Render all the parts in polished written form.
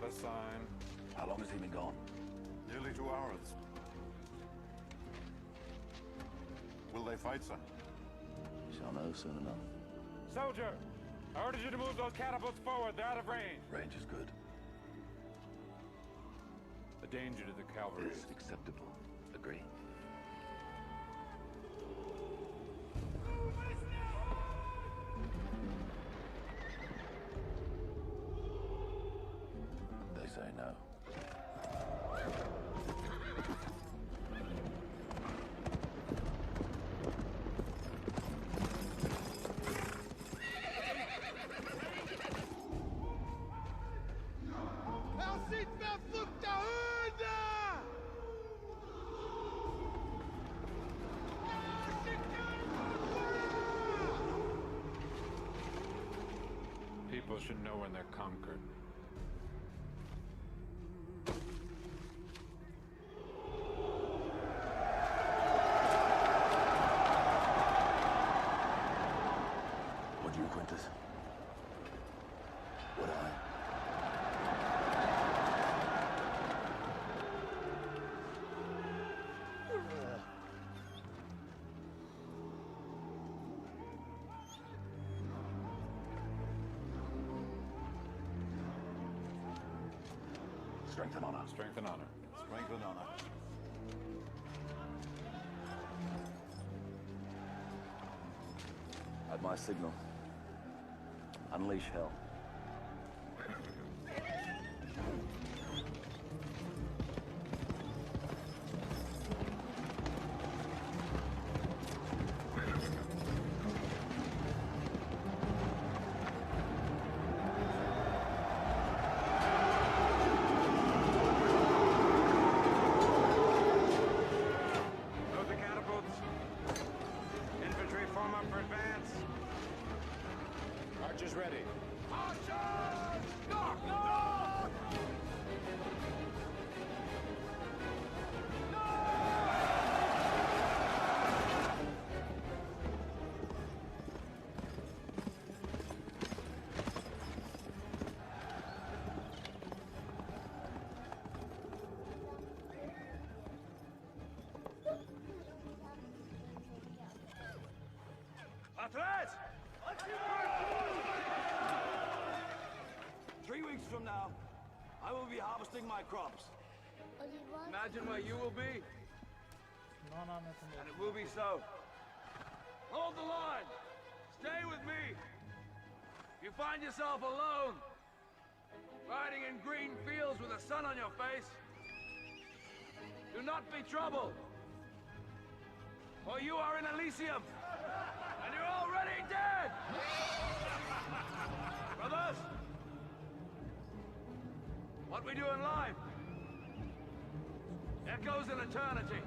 Not a sign. How long has he been gone? Nearly 2 hours. Will they fight, sir? Shall know soon enough. Soldier! I ordered you to move those catapults forward. They're out of range. Range is good. A danger to the cavalry. Is acceptable. Agree? They say no. People should know when they're conquered. Would you, Quintus? Would I? Strength and honor. Strength and honor. Strength and honor. At my signal, unleash hell. Load the catapults. Infantry form up for advance. Archers ready. Archers! Knock! Knock! Athlete! 3 weeks from now, I will be harvesting my crops. Imagine where you will be, and it will be so. Hold the line! Stay with me! If you find yourself alone, riding in green fields with the sun on your face, do not be troubled. For you are in Elysium, and you're already dead! Brothers, what we do in life echoes in eternity.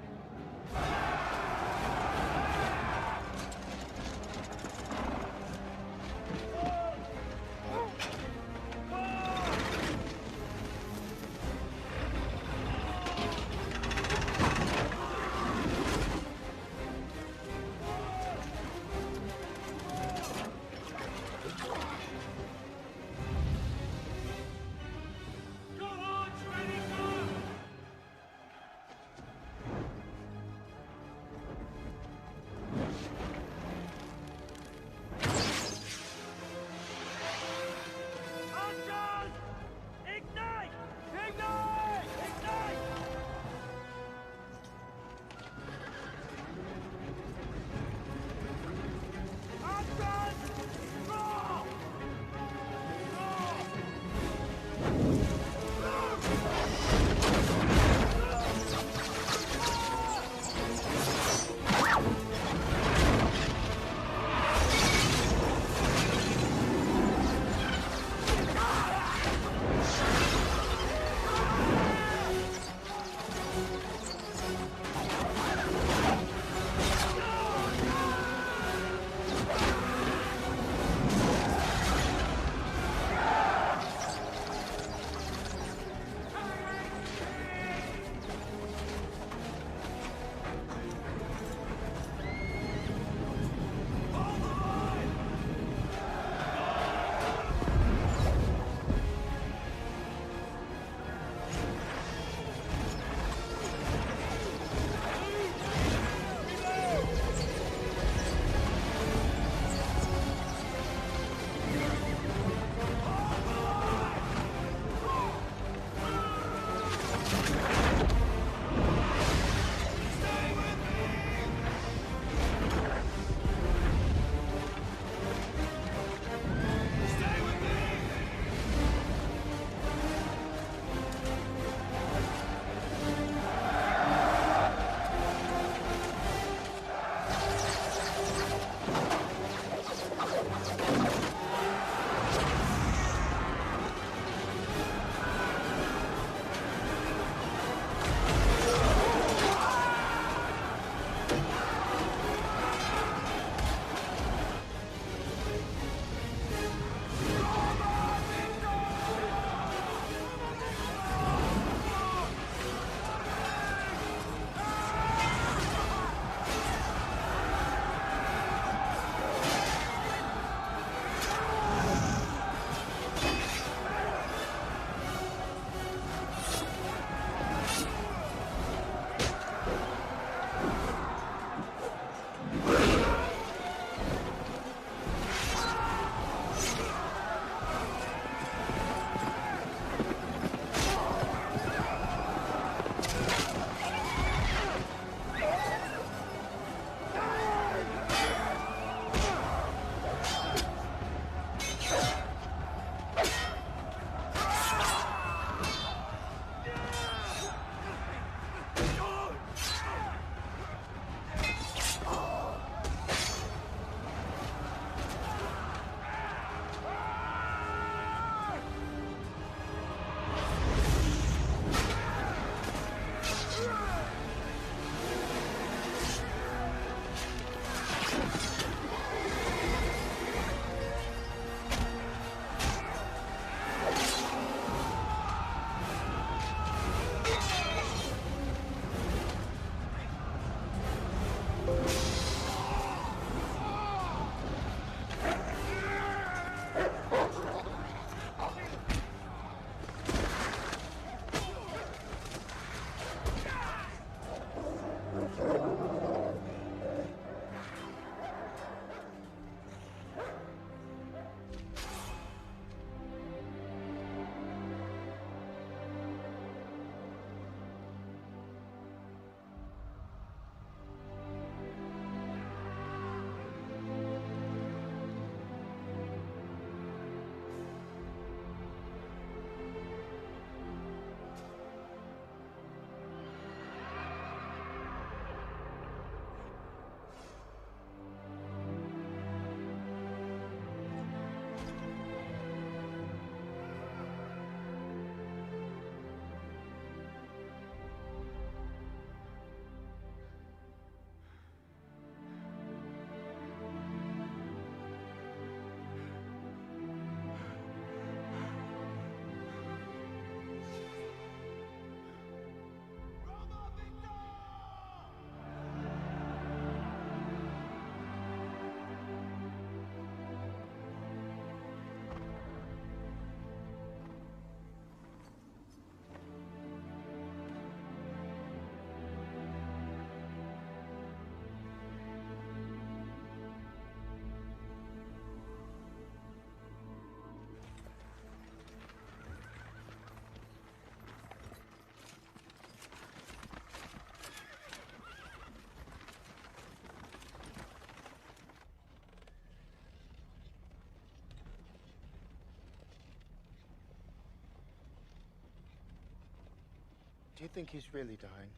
Do you think he's really dying?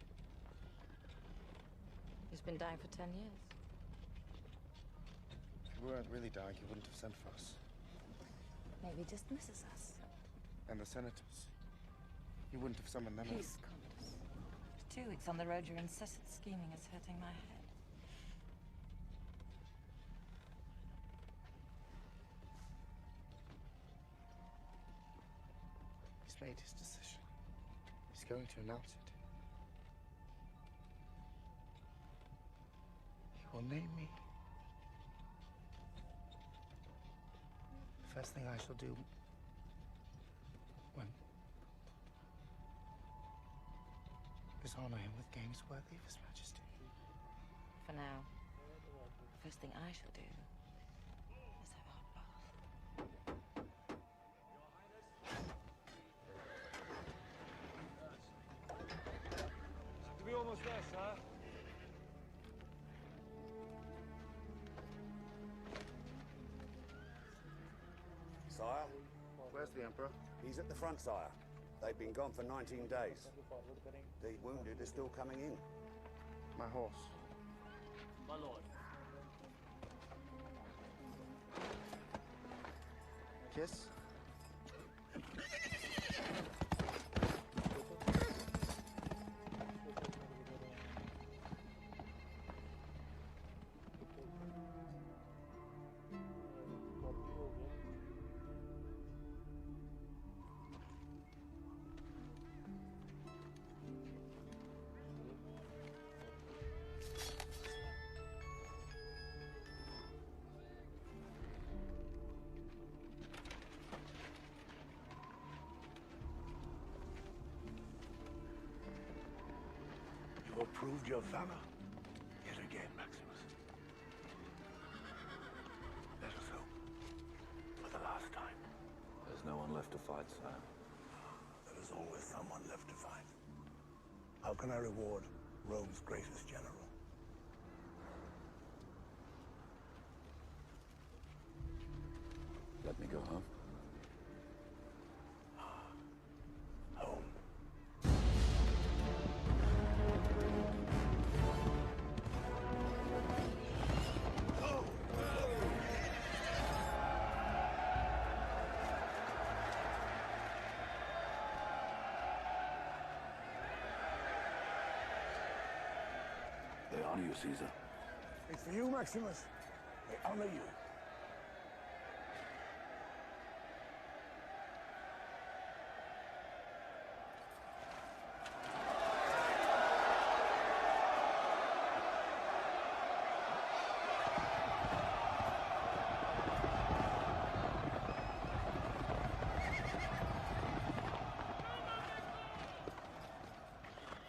He's been dying for 10 years. If we weren't really dying, he wouldn't have sent for us. Maybe he just misses us. And the senators. He wouldn't have summoned them. Peace, Countess. 2 weeks on the road, your incessant scheming is hurting my head. He's made his decision. He's going to announce it. He will name me. The first thing I shall do is honor him with games worthy of His Majesty. For now, the first thing I shall do is have a hot bath. We're almost there, sir. Sire? Where's the Emperor? He's at the front, sire. They've been gone for 19 days. The wounded are still coming in. My horse. My lord. Kiss? You have proved your valor yet again, Maximus. Let us hope for the last time. There's no one left to fight, sire. There is always someone left to fight. How can I reward Rome's greatest general? Let me go home. Home. They honor you, Caesar. It's for you, Maximus. They honor you.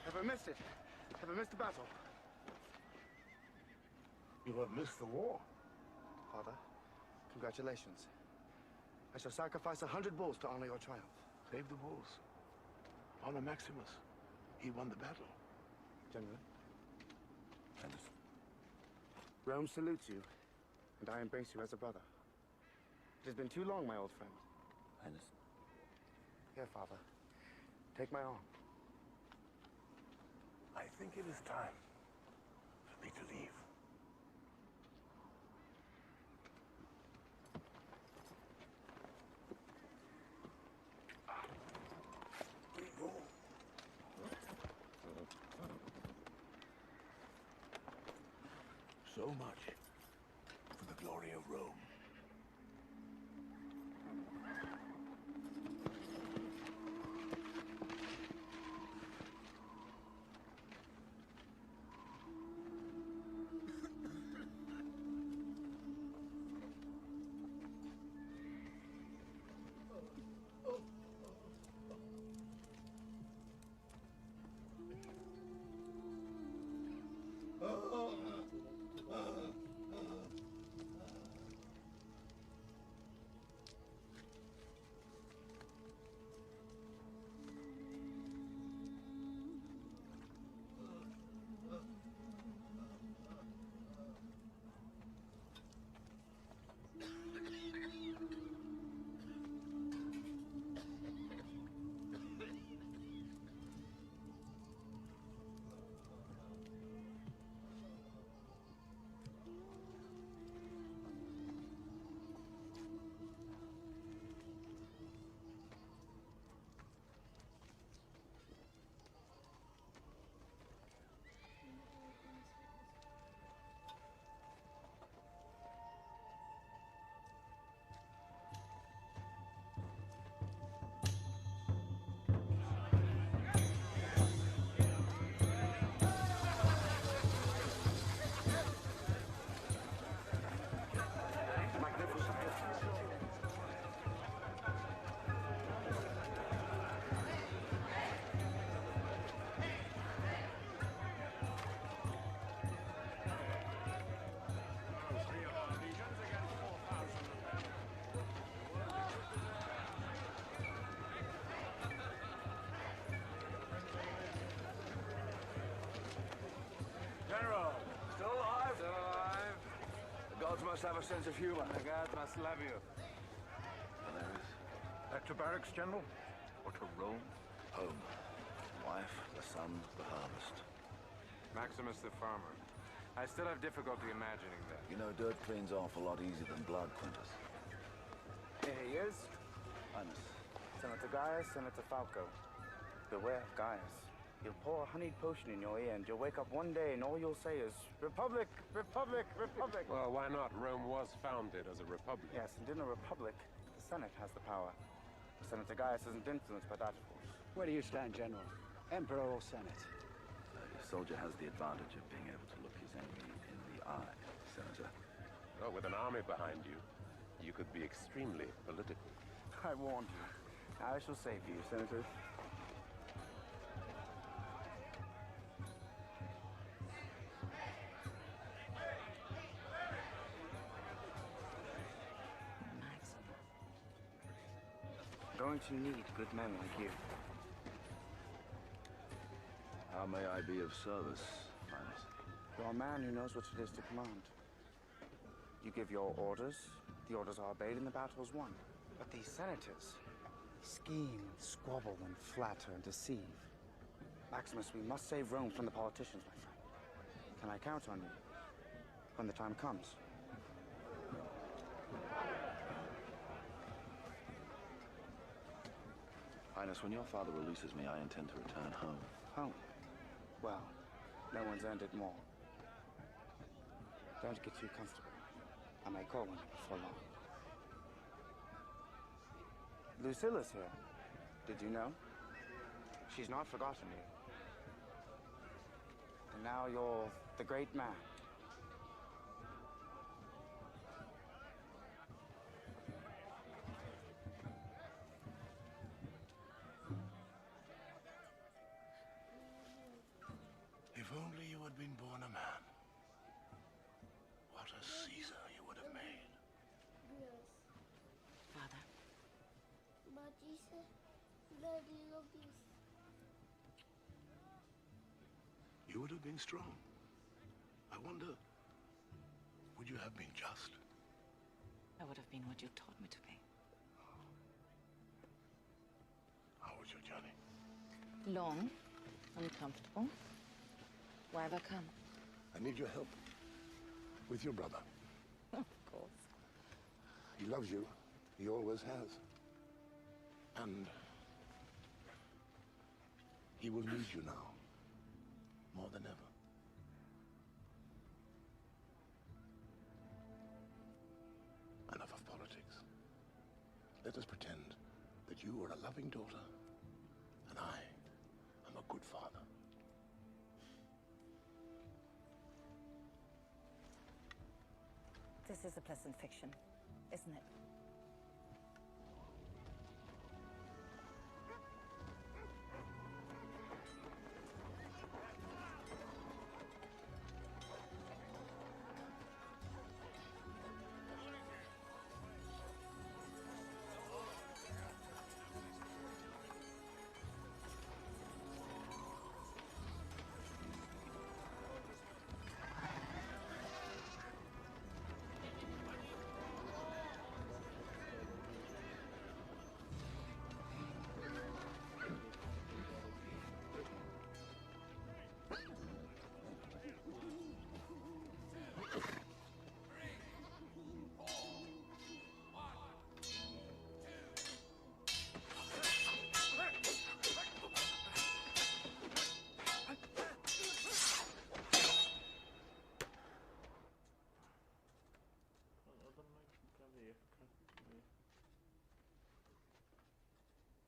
Have I missed it? Have I missed the battle? You have missed the war. Father, congratulations. I shall sacrifice 100 bulls to honor your triumph. Save the bulls. Honor Maximus. He won the battle. General, Anderson. Rome salutes you, and I embrace you as a brother. It has been too long, my old friend. Anderson. Here, Father. Take my arm. I think it is time for me to leave. So much for the glory of Rome. must have a sense of humor. The gods must love you. Hilarious. Back to barracks, General? Or to Rome? Home. Wife, the son, the harvest. Maximus the farmer. I still have difficulty imagining that. You know, dirt cleans off a lot easier than blood, Quintus. Here he is. Highness. Senator Gaius, Senator Falco. Beware of Gaius. He'll pour a honeyed potion in your ear, and you'll wake up one day and all you'll say is, Republic, Republic, Republic. Well, why not? Rome was founded as a republic. Yes, and in a republic, the Senate has the power. Senator Gaius isn't influenced by that, of course. Where do you stand, General? Emperor or Senate? A soldier has the advantage of being able to look his enemy in the eye, Senator. Well, with an army behind you, you could be extremely political. I warned you. I shall save you, Senator. Going to need good men like you. How may I be of service, Highness? You're a man who knows what it is to command. You give your orders, the orders are obeyed, and the battle's won. But these senators scheme, squabble, and flatter and deceive. Maximus, we must save Rome from the politicians, my friend. Can I count on you when the time comes? Highness, when your father releases me, I intend to return home. Home? Well, no one's earned it more. Don't get too comfortable. I may call on you before long. Lucilla's here. Did you know? She's not forgotten you. And now you're the great man. If only you had been born a man. What a Caesar you would have made. Father. But Jesus, Daddy loves you. You would have been strong. I wonder, would you have been just? I would have been what you taught me to be. How was your journey? Long, uncomfortable. Why have I come? I need your help. With your brother. Of course. He loves you. He always has. And he will need you now. More than ever. Enough of politics. Let us pretend that you are a loving daughter, and I am a good father. This is a pleasant fiction, isn't it?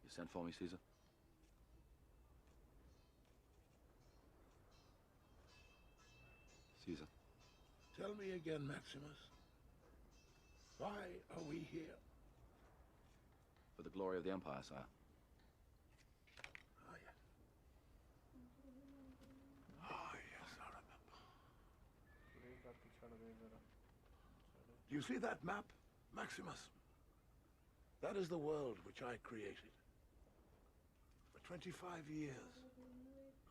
You sent for me, Caesar? Caesar. Tell me again, Maximus. Why are we here? For the glory of the Empire, sire. Ah, yes. Ah, yes, I remember. Do you see that map, Maximus? That is the world which I created. For 25 years,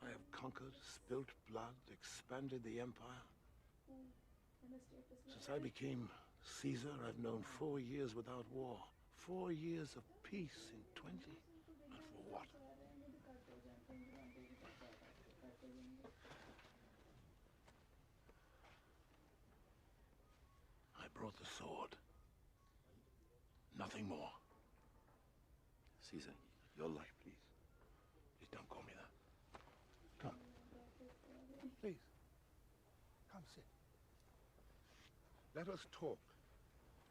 I have conquered, spilt blood, expanded the Empire. Since I became Caesar, I've known 4 years without war. 4 years of peace in 20. And for what? I brought the sword. Nothing more. Caesar, your life, please. Please don't call me that. Come. Please. Come sit. Let us talk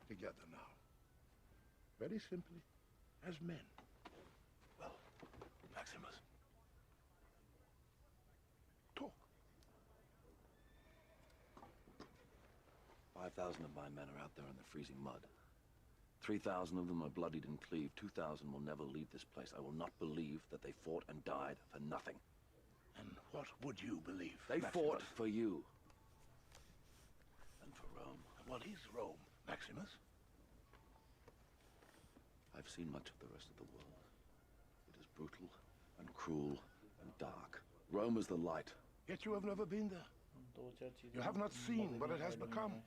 together now. Very simply, as men. Well, Maximus. Talk. 5,000 of my men are out there in the freezing mud. 3,000 of them are bloodied and cleaved. 2,000 will never leave this place. I will not believe that they fought and died for nothing. And what would you believe, They Maximus? fought for you. And for Rome. What is Rome, Maximus? I've seen much of the rest of the world. It is brutal and cruel and dark. Rome is the light. Yet you have never been there. You have not seen what it has become.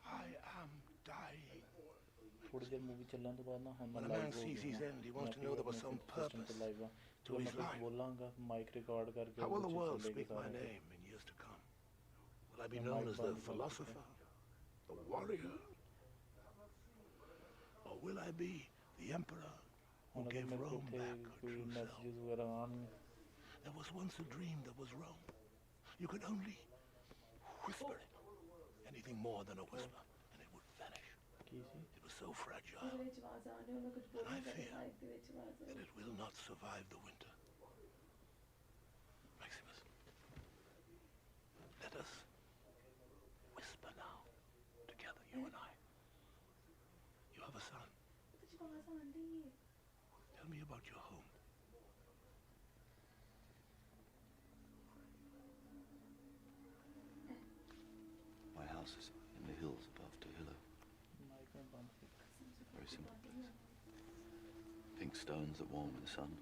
I am dying. When a man sees his end, he wants to know there was some purpose to his life. How will the world speak my name in years to come? Will I be known as the philosopher, the warrior? Or will I be the emperor who gave Rome back her true self? There was once a dream that was Rome. You could only whisper it. Anything more than a whisper, and it would vanish. It was so fragile. And I fear that it will not survive the winter. Maximus, let us whisper now, together, you and I. You have a son. Tell me about your home. My house is in the hills above Tehillo. Very simple place. Pink stones that warm in the sun.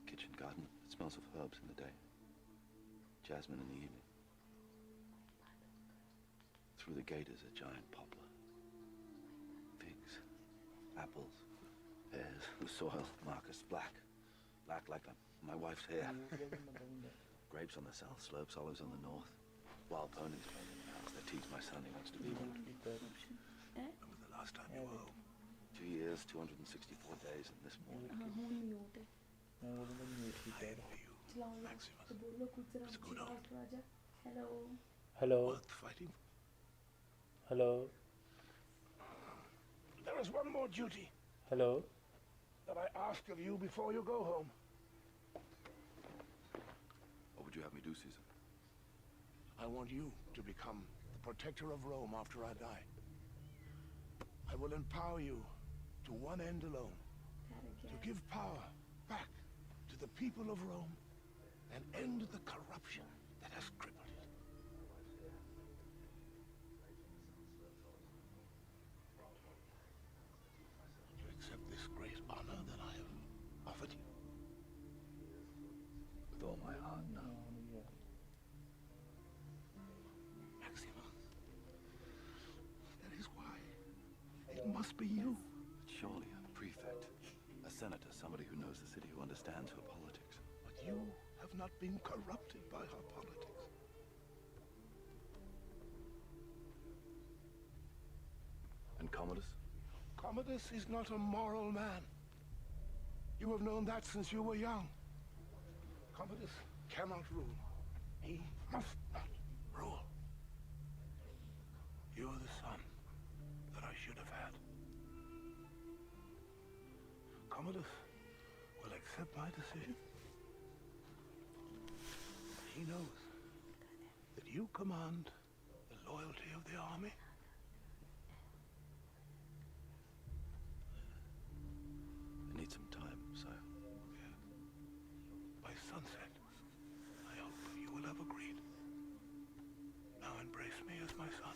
Kitchen garden that smells of herbs in the day. Jasmine in the evening. Through the gate is a giant poplar. Figs, apples, pears, the soil, Marcus, black. Black like my wife's hair. Grapes on the south slopes, olives on the north. Wild ponies playing in the house. They tease my son. He wants to be one. When was the last time you were home? 2 years, 264 days, and this morning. I envy you, Maximus. It's good on. Hello. Worth fighting. Hello. There is one more duty. Hello. That I ask of you before you go home. What would you have me do, Caesar? I want you to become the protector of Rome after I die. I will empower you to one end alone. To give power back to the people of Rome and end the corruption that has crippled it. Would you accept this great honor that I have offered you? With all my heart, no. It must be you. Surely a prefect, a senator, somebody who knows the city, who understands her politics. But you have not been corrupted by her politics. And Commodus? Commodus is not a moral man. You have known that since you were young. Commodus cannot rule. He must not rule. You are the son that I should have had. Commodus will accept my decision. He knows that you command the loyalty of the army. I need some time, sire. Yeah. By sunset, I hope you will have agreed. Now embrace me as my son.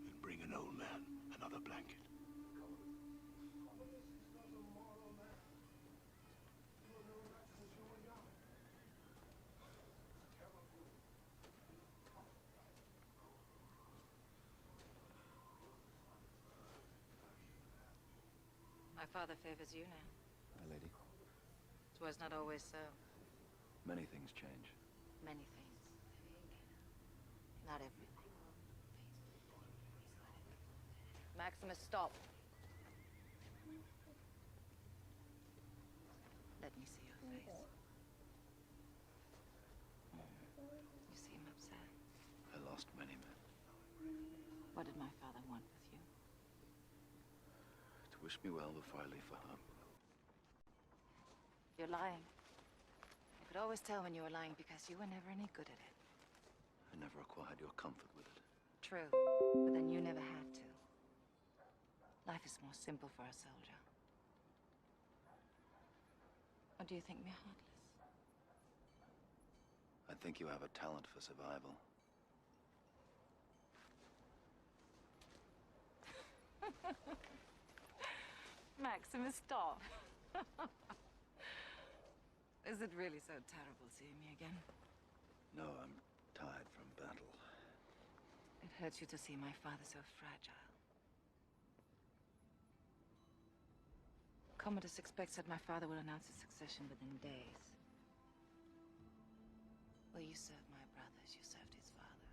And bring an old man another blanket. father favors you now. My lady. It was not always so. Many things change. Many things. Not everything. Maximus, stop. Let me see your face. You seem upset. I lost many men. What did my father want with you? To wish me well before I leave for home. You're lying. I could always tell when you were lying because you were never any good at it. I never acquired your comfort with it. True, but then you never had to. Life is more simple for a soldier. Or do you think me heartless? I think you have a talent for survival. Maximus, stop. Is it really so terrible seeing me again? No, I'm tired from battle. It hurts you to see my father so fragile. Commodus expects that my father will announce his succession within days. Well, you served my brother as you served his father.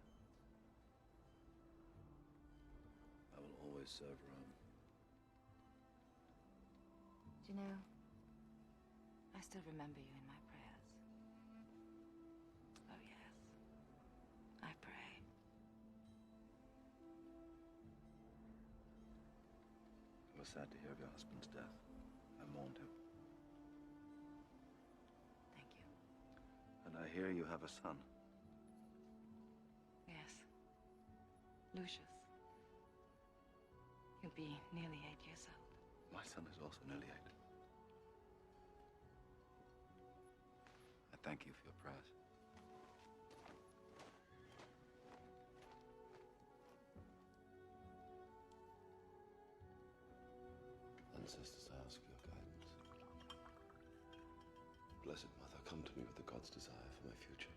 I will always serve Rome. Do you know, I still remember you in my prayers. Oh, yes. I pray. I was sad to hear of your husband's death. I mourned him. Thank you. And I hear you have a son. Yes. Lucius. He'll be nearly 8 years old. My son is also nearly 8. I thank you for your prayers. Ancestors, I ask for your guidance. Blessed Mother, come to me with the God's desire for my future.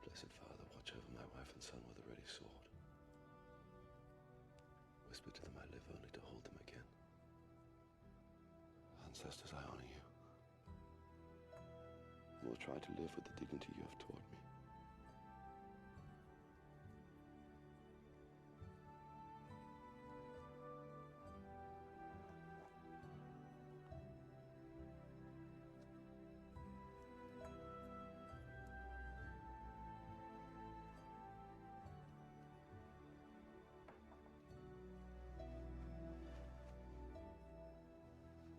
Blessed Father, watch over my wife and son with a ready sword. Whisper to them I live only to hold them again. Ancestors, I honor you. I will try to live with the dignity you have taught me.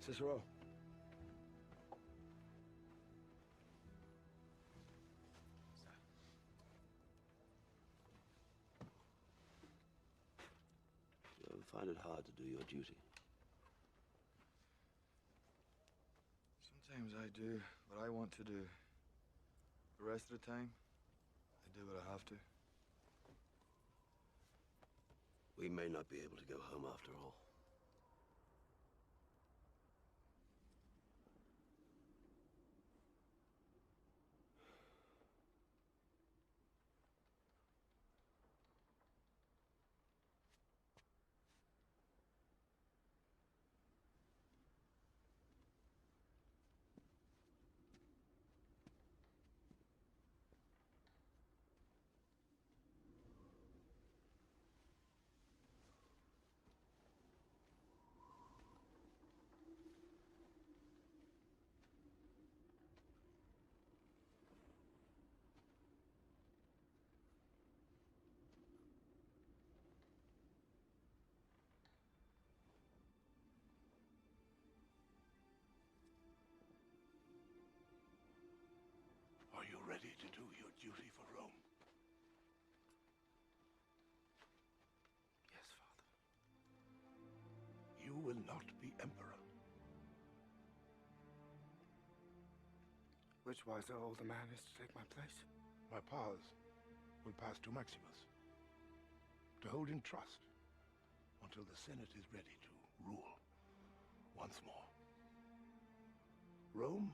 Cicero. You ever find it hard to do your duty? Sometimes I do what I want to do. The rest of the time, I do what I have to. We may not be able to go home after all. Are you ready to do your duty for Rome? Yes, Father. You will not be emperor. Which wiser older man is to take my place? My powers will pass to Maximus, to hold in trust until the Senate is ready to rule once more. Rome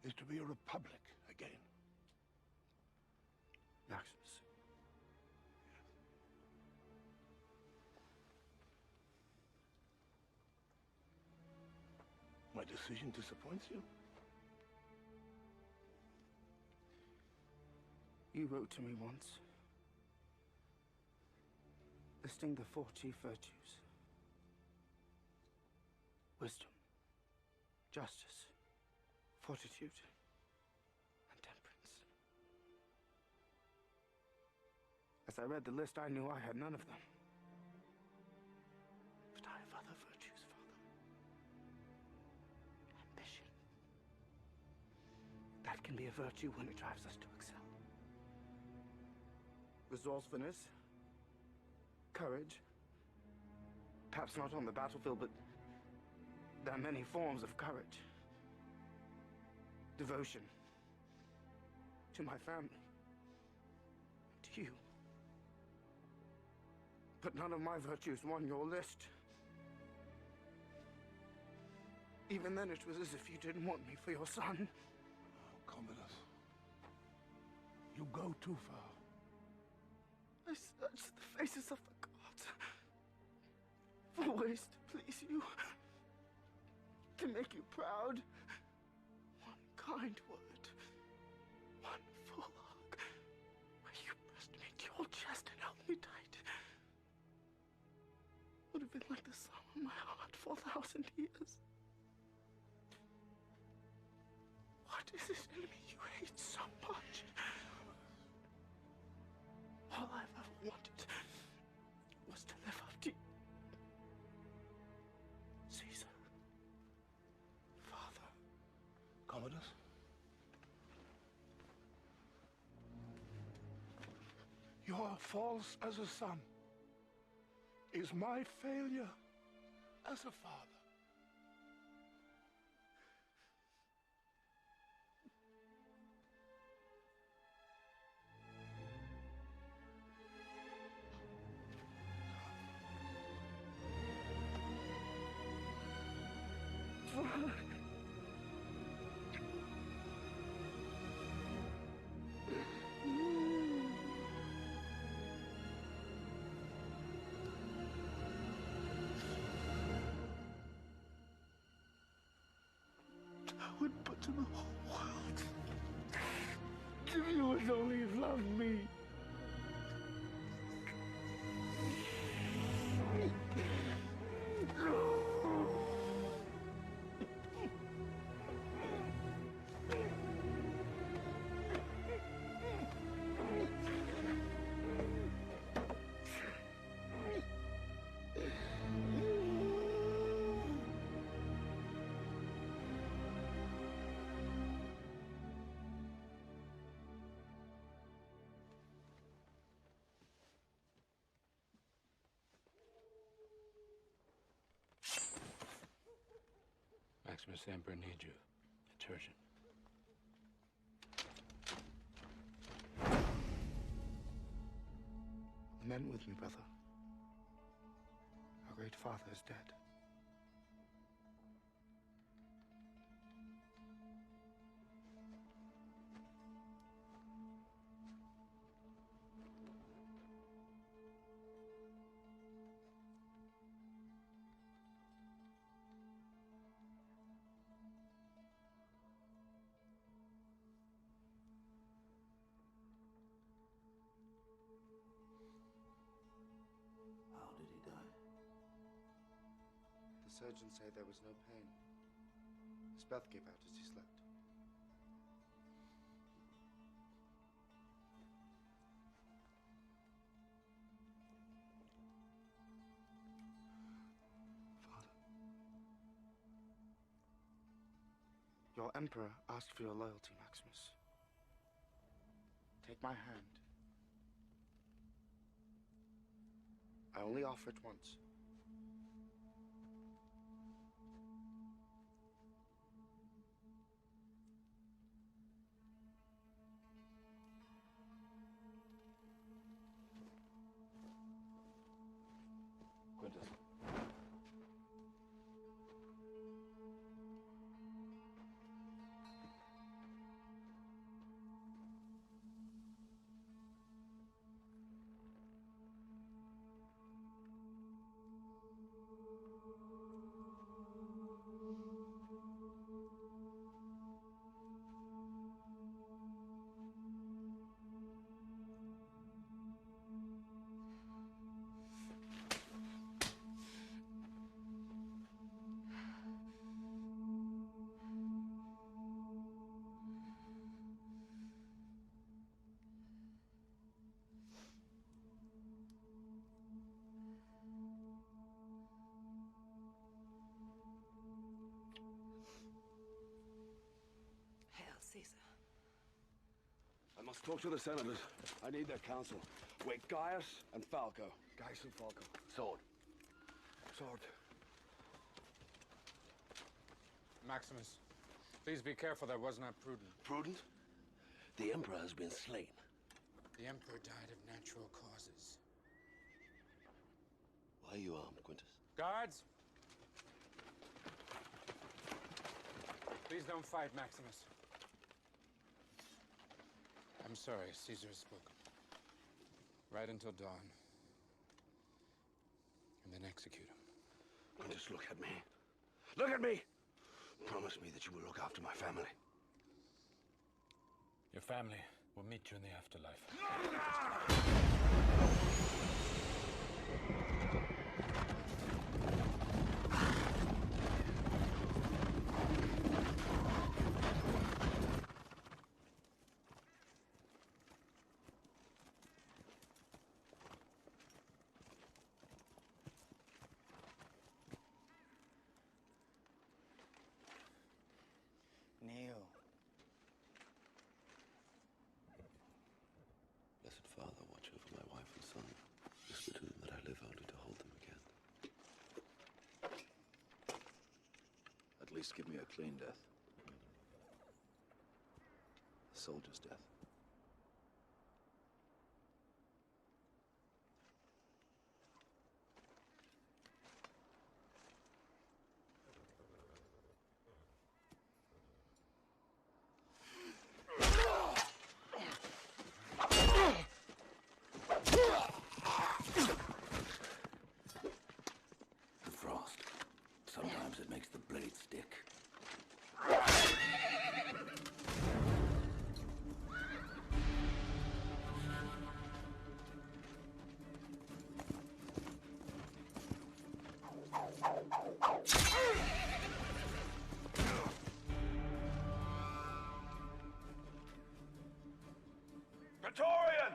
is to be a republic again. Maximus. decision disappoints you? You wrote to me once, listing the 4 chief virtues: wisdom, justice, fortitude, and temperance. As I read the list, I knew I had none of them. But I have other virtues, Father. Ambition. That can be a virtue when it drives us to excel. Resourcefulness, courage. Perhaps not on the battlefield, but there are many forms of courage. Devotion to my family, to you. But none of my virtues won your list. Even then, it was as if you didn't want me for your son. Oh, Commodus. You go too far. I searched the faces of the gods for ways to please you, to make you proud. One kind word, one full hug, where you pressed me to your chest and held me tight. Would have been like the sum of my heart for 1,000 years. What is it in me you hate so much? All I've ever wanted was to live up to you. Caesar. Father. Commodus? Your false as a son is my failure as a father. I would put to the whole world if you would only love me. Maximus, the Emperor needs you. It's urgent. Lament with me, brother. Our great father is dead. How did he die? The surgeons say there was no pain. His breath gave out as he slept. Father, your emperor asked for your loyalty, Maximus. Take my hand. I only offer it once. Quintus. Let's talk to the senators. I need their counsel. Wait, Gaius and Falco. Gaius and Falco. Sword. Sword. Maximus, please be careful. That was not prudent. Prudent? The Emperor has been slain. The Emperor died of natural causes. Why are you armed, Quintus? Guards! Please don't fight, Maximus. I'm sorry, Caesar has spoken. Right until dawn. And then execute him. Quintus, look at me. Look at me! Promise me that you will look after my family. Your family will meet you in the afterlife. Kneel. Blessed Father, watch over my wife and son. Whisper to them that I live only to hold them again. At least give me a clean death. A soldier's death. The frost. Sometimes it makes the blade stick. Praetorian!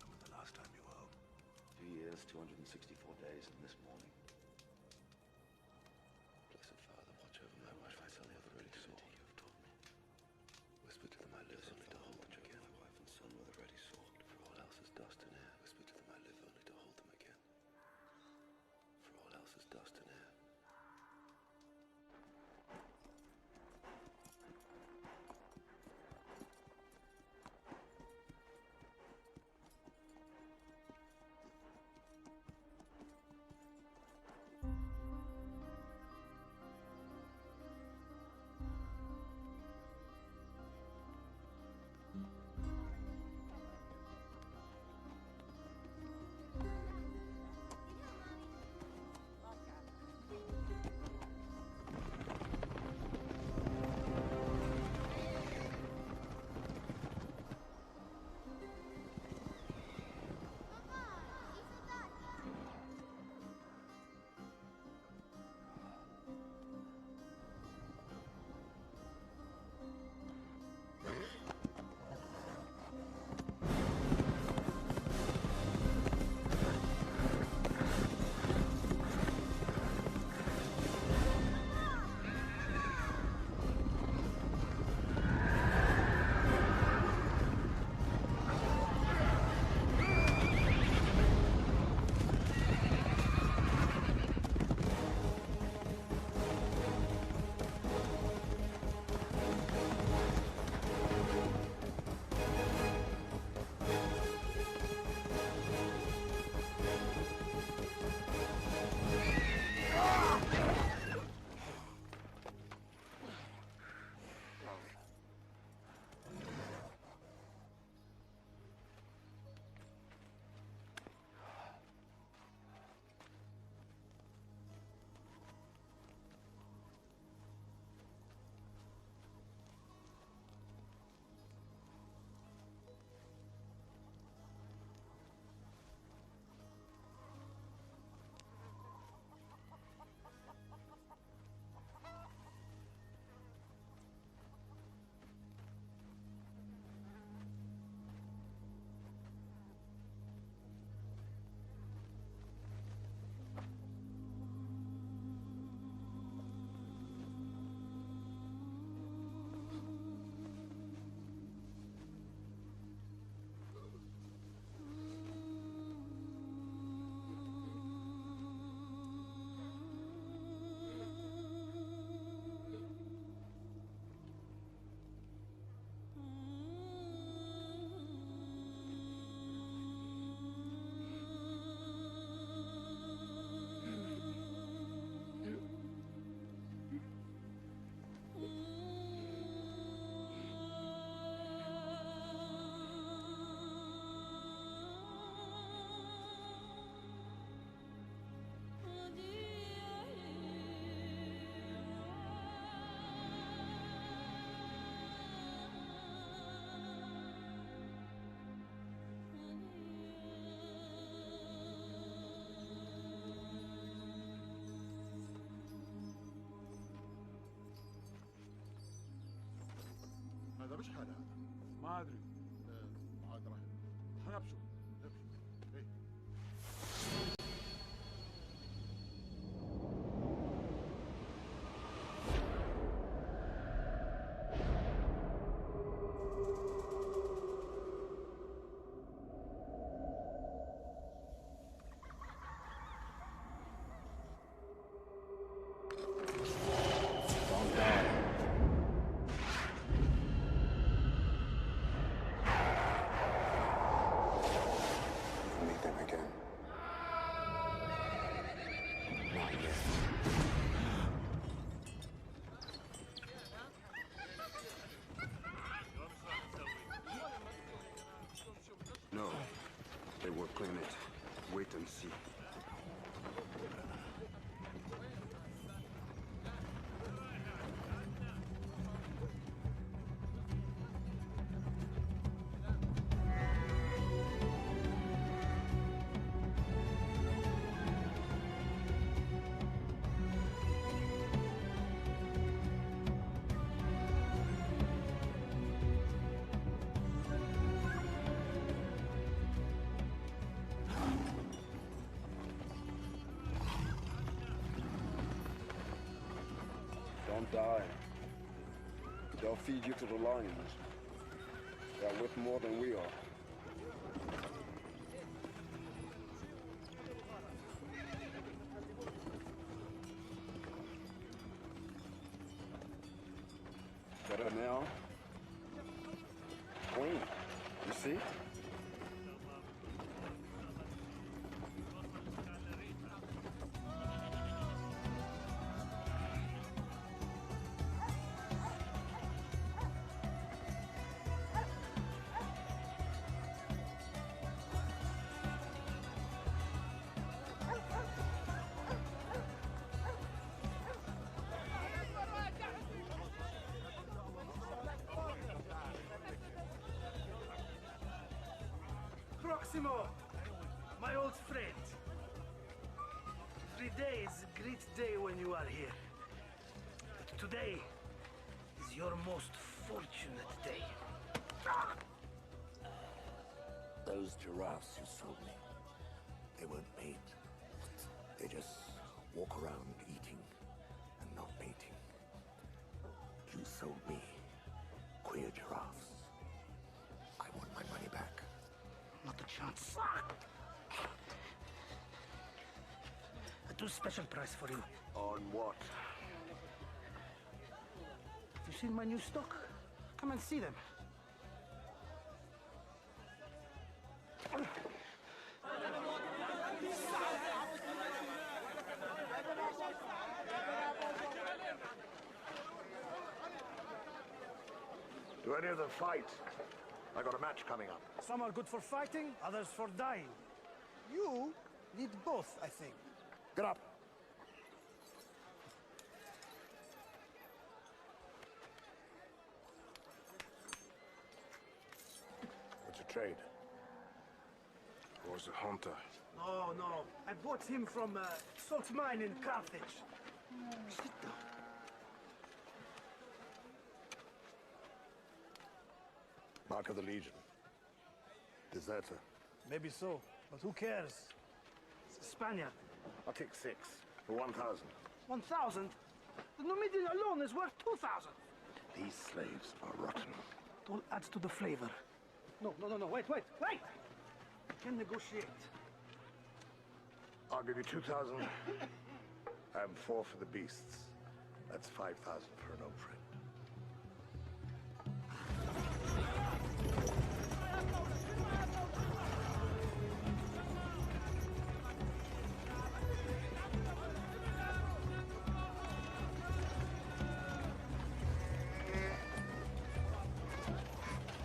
When was the last time you were home? 2 years, 264 days, and this morning. Blessed Father, watch over my wife and son, the ready sword. You have taught me. Whisper to them I live only to hold them again. My wife and son with a ready sword. For all else is dust and air. Whisper to them I live only to hold them again. For all else is dust and air. مش حالة هذا؟ ما ادري. عاد راح نبشر. ايه. No, they won't claim it. Wait and see. Don't die. They'll feed you to the lions. They're worth more than we are. Better now? Quinn, you see? Proximo, my old friend. Every day is a great day when you are here. But today is your most fortunate day. Those giraffes you sold me, they weren't made. They just walk around eating and not mating. You sold me queer giraffes. I want my money back. Not a chance. I do special price for you. On what? Have you seen my new stock? Come and see them. Do any of them fight? I got a match coming up. Some are good for fighting, others for dying. You need both, I think. Get up. What's your trade? I was a hunter. No, no. I bought him from a salt mine in Carthage. Sit down. Mark of the Legion. Deserter. Maybe so, but who cares? It's a Spaniard. I'll take 6 for 1,000. 1,000? The Numidian alone is worth 2,000. These slaves are rotten. It all adds to the flavor. No, wait! I can negotiate. I'll give you 2,000 and 4 for the beasts. That's 5,000 for an old friend.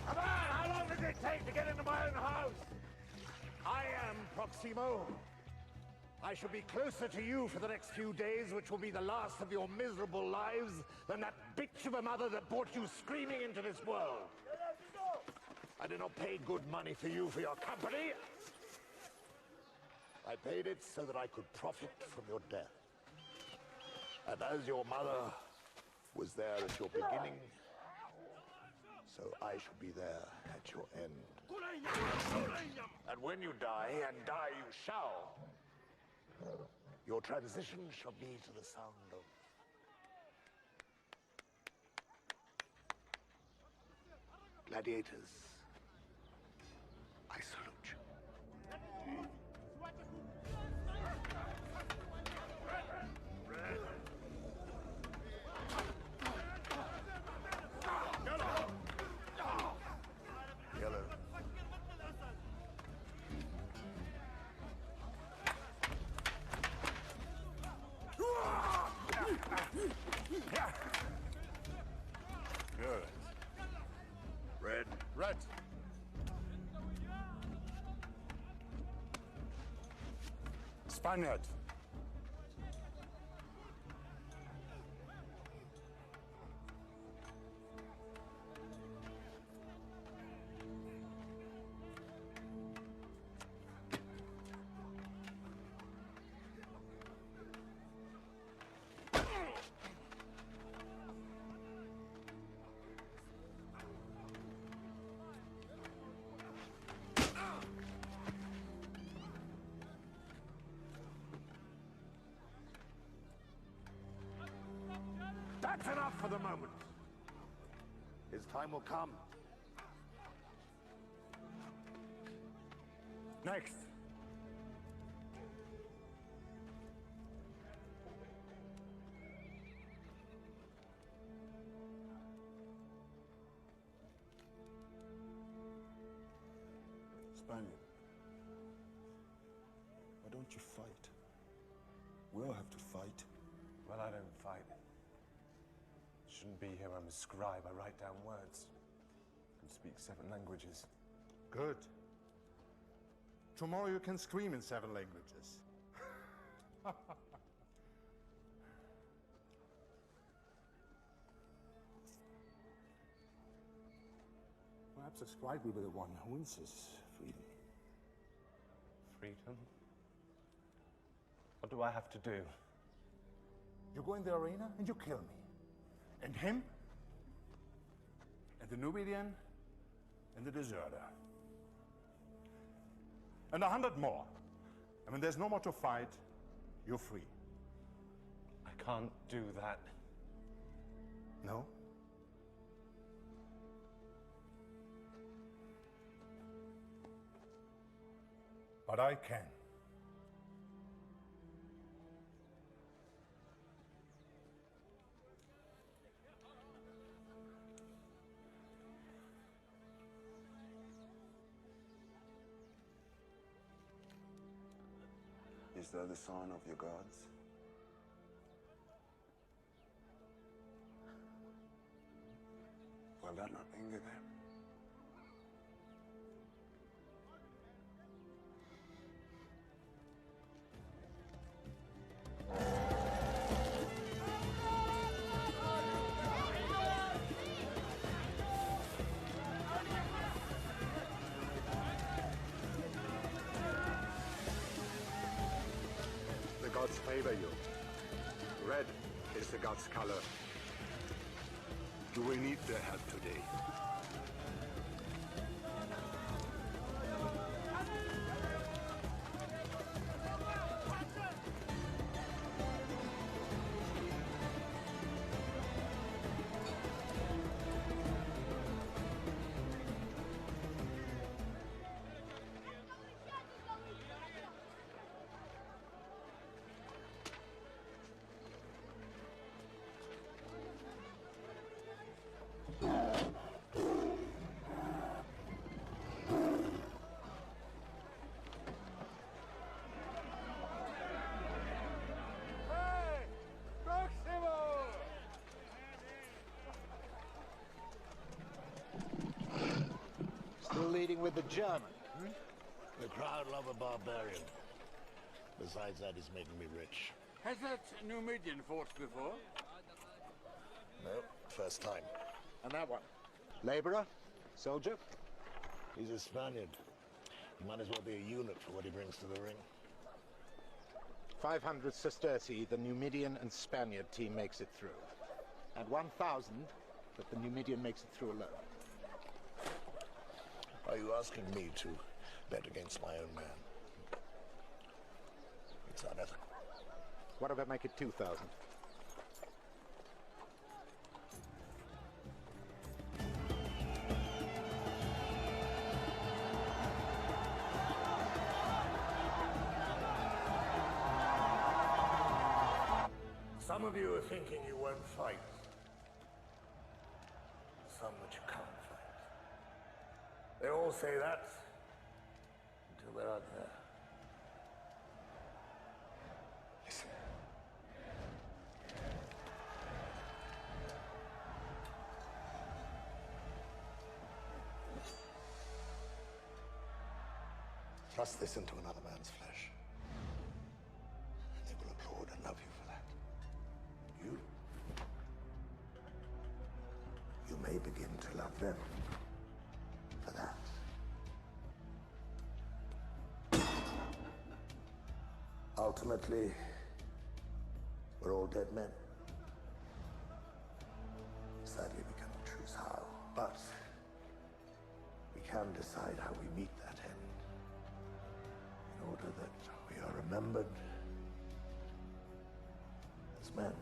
Come on! How long does it take to get into my own house? I am Proximo. I shall be closer to you for the next few days, which will be the last of your miserable lives, than that bitch of a mother that brought you screaming into this world. I did not pay good money for you for your company. I paid it so that I could profit from your death. And as your mother was there at your beginning, So I shall be there at your end. And when you die, and die you shall, your transition shall be to the sound of gladiators. I salute you. Yellow. Good. Red. Red. Spaniard. That's enough for the moment. His time will come. Next. Spaniard. Why don't you fight? We all have to fight. Well, I don't fight. Shouldn't be here. I'm a scribe. I write down words. Can speak 7 languages. Good. Tomorrow you can scream in 7 languages. Perhaps a scribe will be the one who wins his freedom. Freedom? What do I have to do? You go in the arena and you kill me. And him, and the Numidian, and the deserter. And 100 more. And when there's no more to fight, you're free. I can't do that. No? But I can. Is that the sign of your gods? Well, that not anger them. The gods favor you. Red is the gods' color. You will need their help today. Still leading with the German, hmm? The crowd love a barbarian. Besides that, he's making me rich. Has that Numidian fought before? No, first time. And that one? Laborer? Soldier? He's a Spaniard. He might as well be a eunuch for what he brings to the ring. 500 sestertii, the Numidian and Spaniard team makes it through. And 1,000 that the Numidian makes it through alone. asking me to bet against my own man. It's unethical. What if I make it 2,000? Some of you are thinking you won't fight. Some that you can't fight. They all say that until they're out there. Listen. Thrust this into another man's flesh. They will applaud and love you for that. You may begin to love them for that. Ultimately, we're all dead men. Sadly, we cannot choose how, but we can decide how we meet that end in order that we are remembered as men.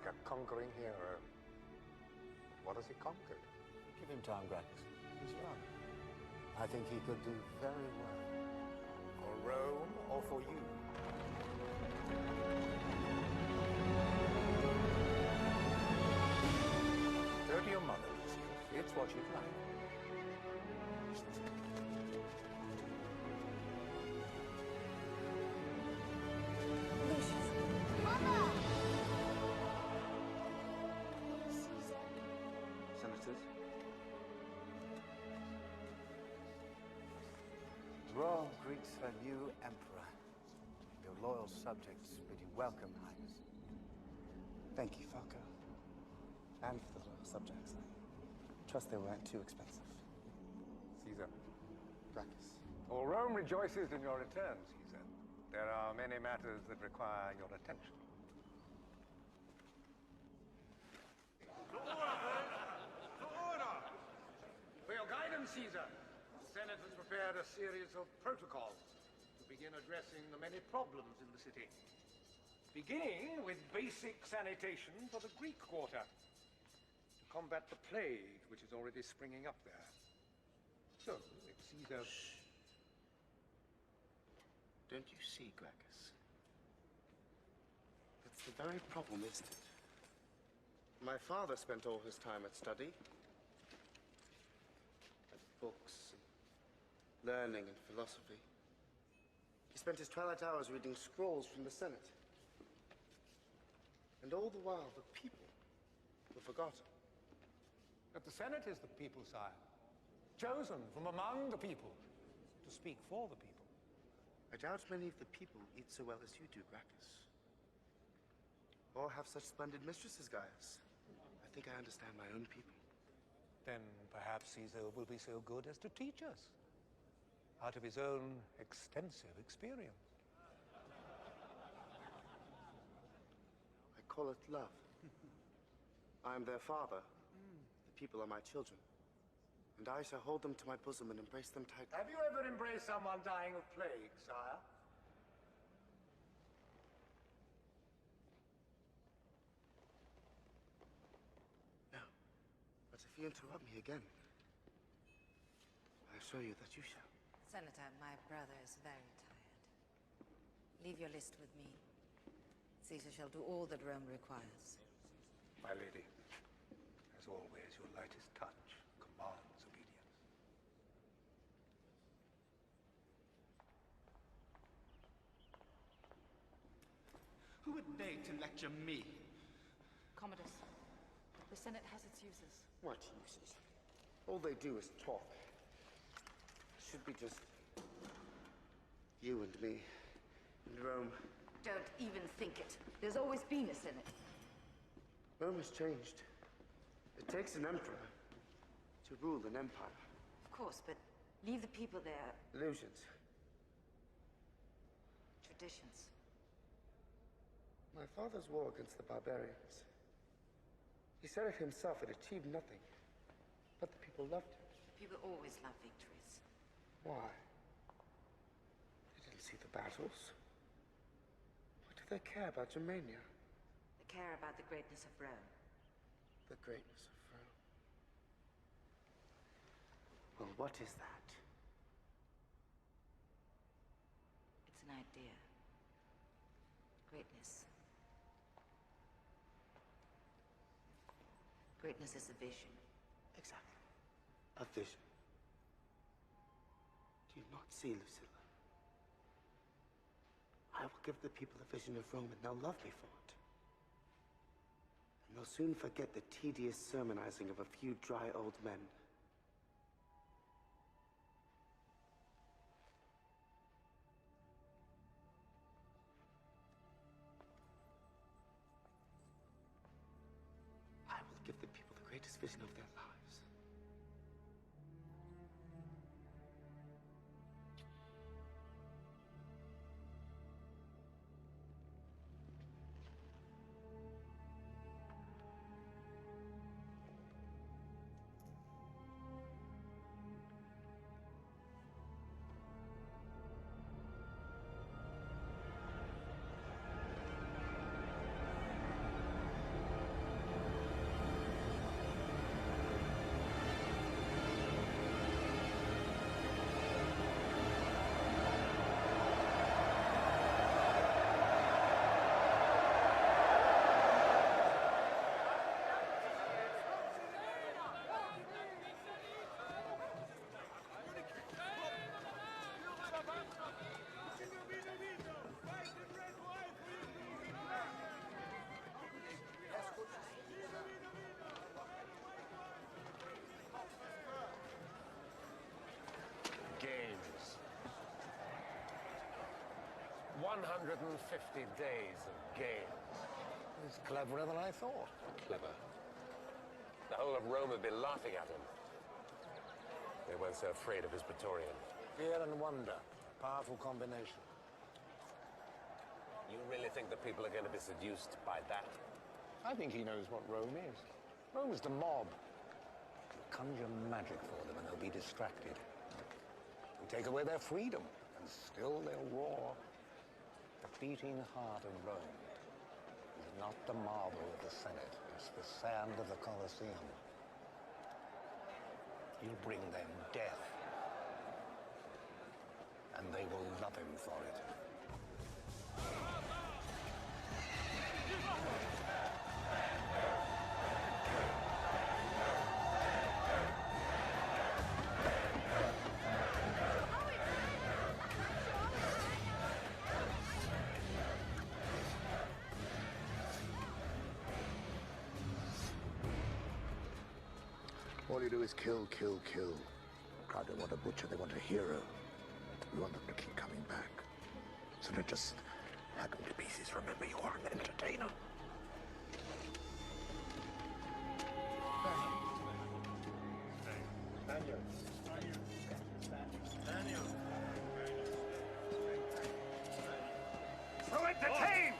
like a conquering hero. What has he conquered? Give him time, Gracchus. He's young. I think he could do very well. For Rome or for you? Go to your mother, Lucius. It's what she'd like. Senators? Rome greets her new emperor. Your loyal subjects bid you welcome, Highness. Thank you, Falco. And for the loyal subjects. I trust they weren't too expensive. Caesar. Gracchus. All Rome rejoices in your return, Caesar. There are many matters that require your attention. To order! For your guidance, Caesar, the Senate has prepared a series of protocols to begin addressing the many problems in the city. Beginning with basic sanitation for the Greek quarter, to combat the plague which is already springing up there. So, if Caesar... Shh. Don't you see, Gracchus? That's the very problem, isn't it? My father spent all his time at study. At books, and learning and philosophy. He spent his twilight hours reading scrolls from the Senate. And all the while, the people were forgotten. But the Senate is the people, sire. Chosen from among the people to speak for the people. I doubt many of the people eat so well as you do, Gracchus. Or have such splendid mistresses, Gaius. I think I understand my own people. Then perhaps Caesar will be so good as to teach us, out of his own extensive experience. I call it love. I am their father. The people are my children. And I shall hold them to my bosom and embrace them tightly. Have you ever embraced someone dying of plague, sire? No. But if you interrupt me again, I assure you that you shall. Senator, my brother is very tired. Leave your list with me. Caesar shall do all that Rome requires. My lady, as always, your lightest touch commands obedience. Who would dare to lecture me? Commodus, the Senate has its uses. What uses? All they do is talk. Should be just you and me and Rome. Don't even think it. There's always been a Senate. Rome has changed. It takes an emperor to rule an empire. Of course, but leave the people there. Illusions. Traditions. My father's war against the barbarians. He said it himself, it achieved nothing. But the people loved him. People always love victories. Why? They didn't see the battles. What do they care about Germania? They care about the greatness of Rome. The greatness of Rome. Well, what is that? It's an idea. Greatness. Greatness is a vision. Exactly. A vision. Do you not see, Lucilla? I will give the people a vision of Rome, and they'll love me for it. And they'll soon forget the tedious sermonizing of a few dry old men. I will give the people the greatest vision of their lives. 150 days of games. He's cleverer than I thought. Clever. The whole of Rome would be laughing at him. They weren't so afraid of his Praetorian. Fear and wonder. Powerful combination. You really think that people are going to be seduced by that? I think he knows what Rome is. Rome is the mob. You conjure magic for them and they'll be distracted. You take away their freedom and still they'll roar. The beating heart of Rome is not the marble of the Senate. It's the sand of the Colosseum. You'll bring them death. And they will love him for it. All you do is kill, kill, kill. The crowd don't want a butcher, they want a hero. We want them to keep coming back. So don't just hack them to pieces. Remember, you are an entertainer. So entertain!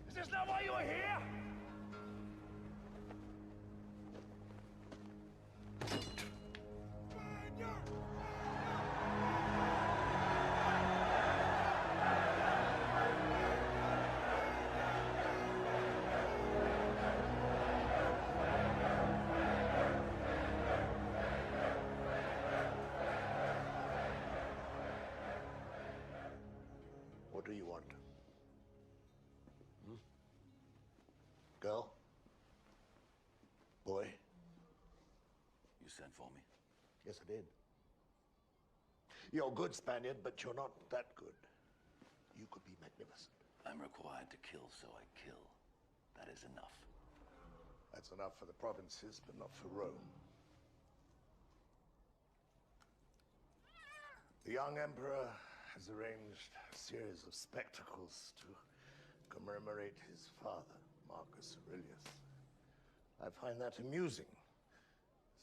Is this not why you are here? What do you want? Girl? Boy? You sent for me? Yes, I did. You're good, Spaniard, but you're not that good. You could be magnificent. I'm required to kill, so I kill. That is enough. That's enough for the provinces, but not for Rome. The young emperor has arranged a series of spectacles to commemorate his father, Marcus Aurelius. I find that amusing,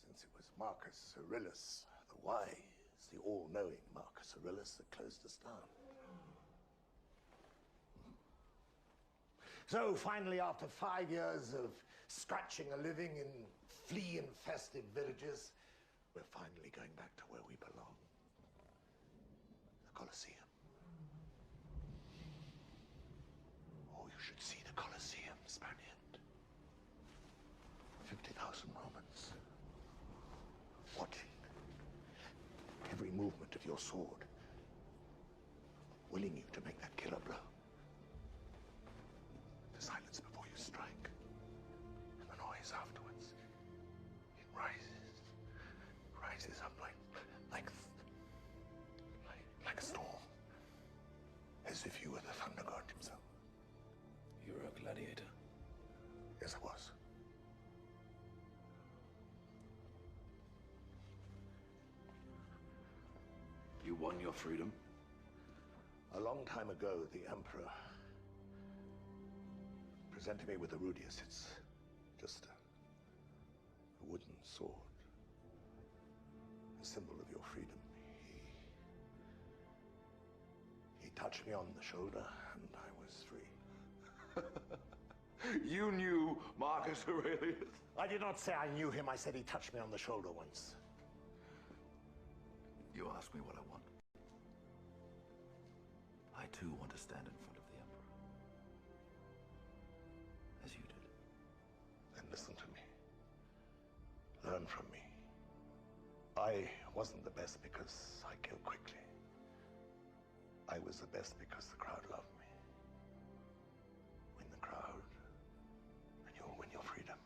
since it was Marcus Aurelius, the wise, the all-knowing Marcus Aurelius, that closed us down. So finally, after 5 years of scratching a living in flea-infested villages, we're finally going back to where we belong. The Colosseum. Oh, you should see the Colosseum, Spaniard. 50,000 Romans watching every movement of your sword, willing you to make that killer blow. The silence before you strike, and the noise afterwards. It rises up like a storm, as if you were the thunder god himself. You were a gladiator? Yes, I was. You won your freedom? A long time ago, the Emperor presented me with the Rudius. It's just a wooden sword. A symbol of your freedom. He touched me on the shoulder, and I was free. You knew Marcus Aurelius? I did not say I knew him. I said he touched me on the shoulder once. You ask me what I want. I too want to stand in front of the Emperor. As you did. Then listen to me. Learn from me. I wasn't the best because I killed quickly. I was the best because the crowd loved me. Win the crowd, and you'll win your freedom.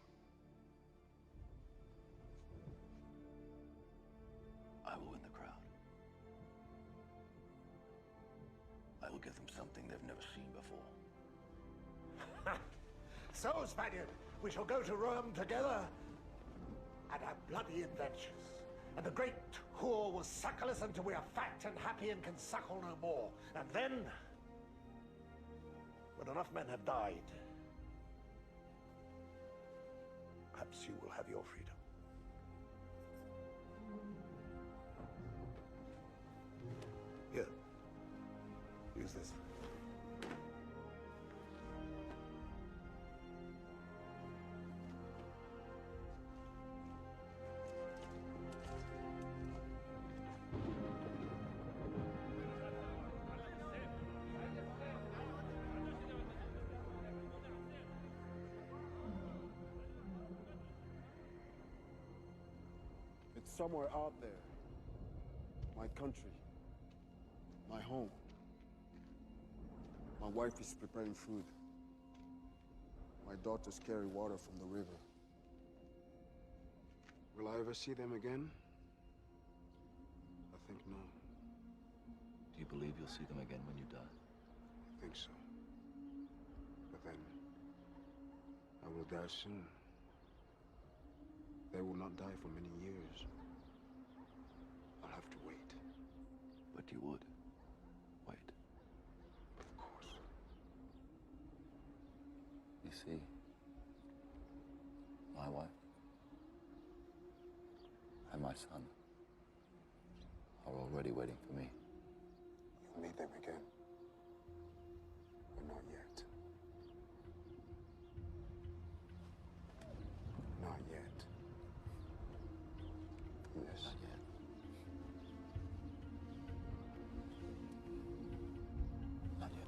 I will win the crowd. I will give them something they've never seen before. So, Spaniard, we shall go to Rome together and have bloody adventures. And the great whore will suckle us until we are fat and happy and can suckle no more. And then, when enough men have died, perhaps you will have your freedom. Here, use this. It's somewhere out there. My country. My home. My wife is preparing food. My daughters carry water from the river. Will I ever see them again? I think no. Do you believe you'll see them again when you die? I think so. But then, I will die soon. They will not die for many years. I'll have to wait. But you would. Wait. Of course. You see, my wife and my son are already waiting for me. You'll meet them again. But not yet. Not yet. Yes. Not yet. Not yet.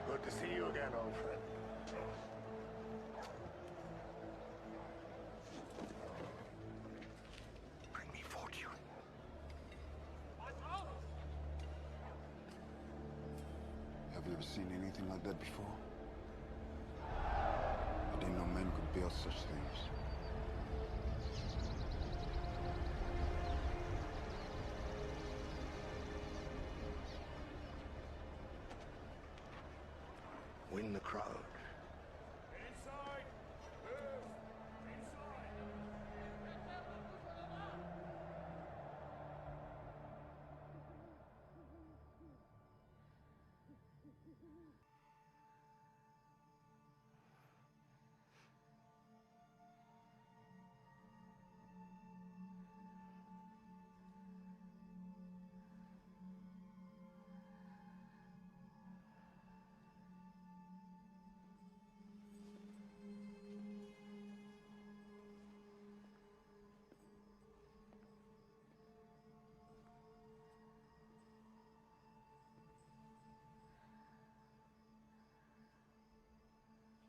Good to see you again, old friend. Bring me fortune. Have you ever seen anything like that before? I didn't know men could build such things. Win the crowd. Inside! Inside!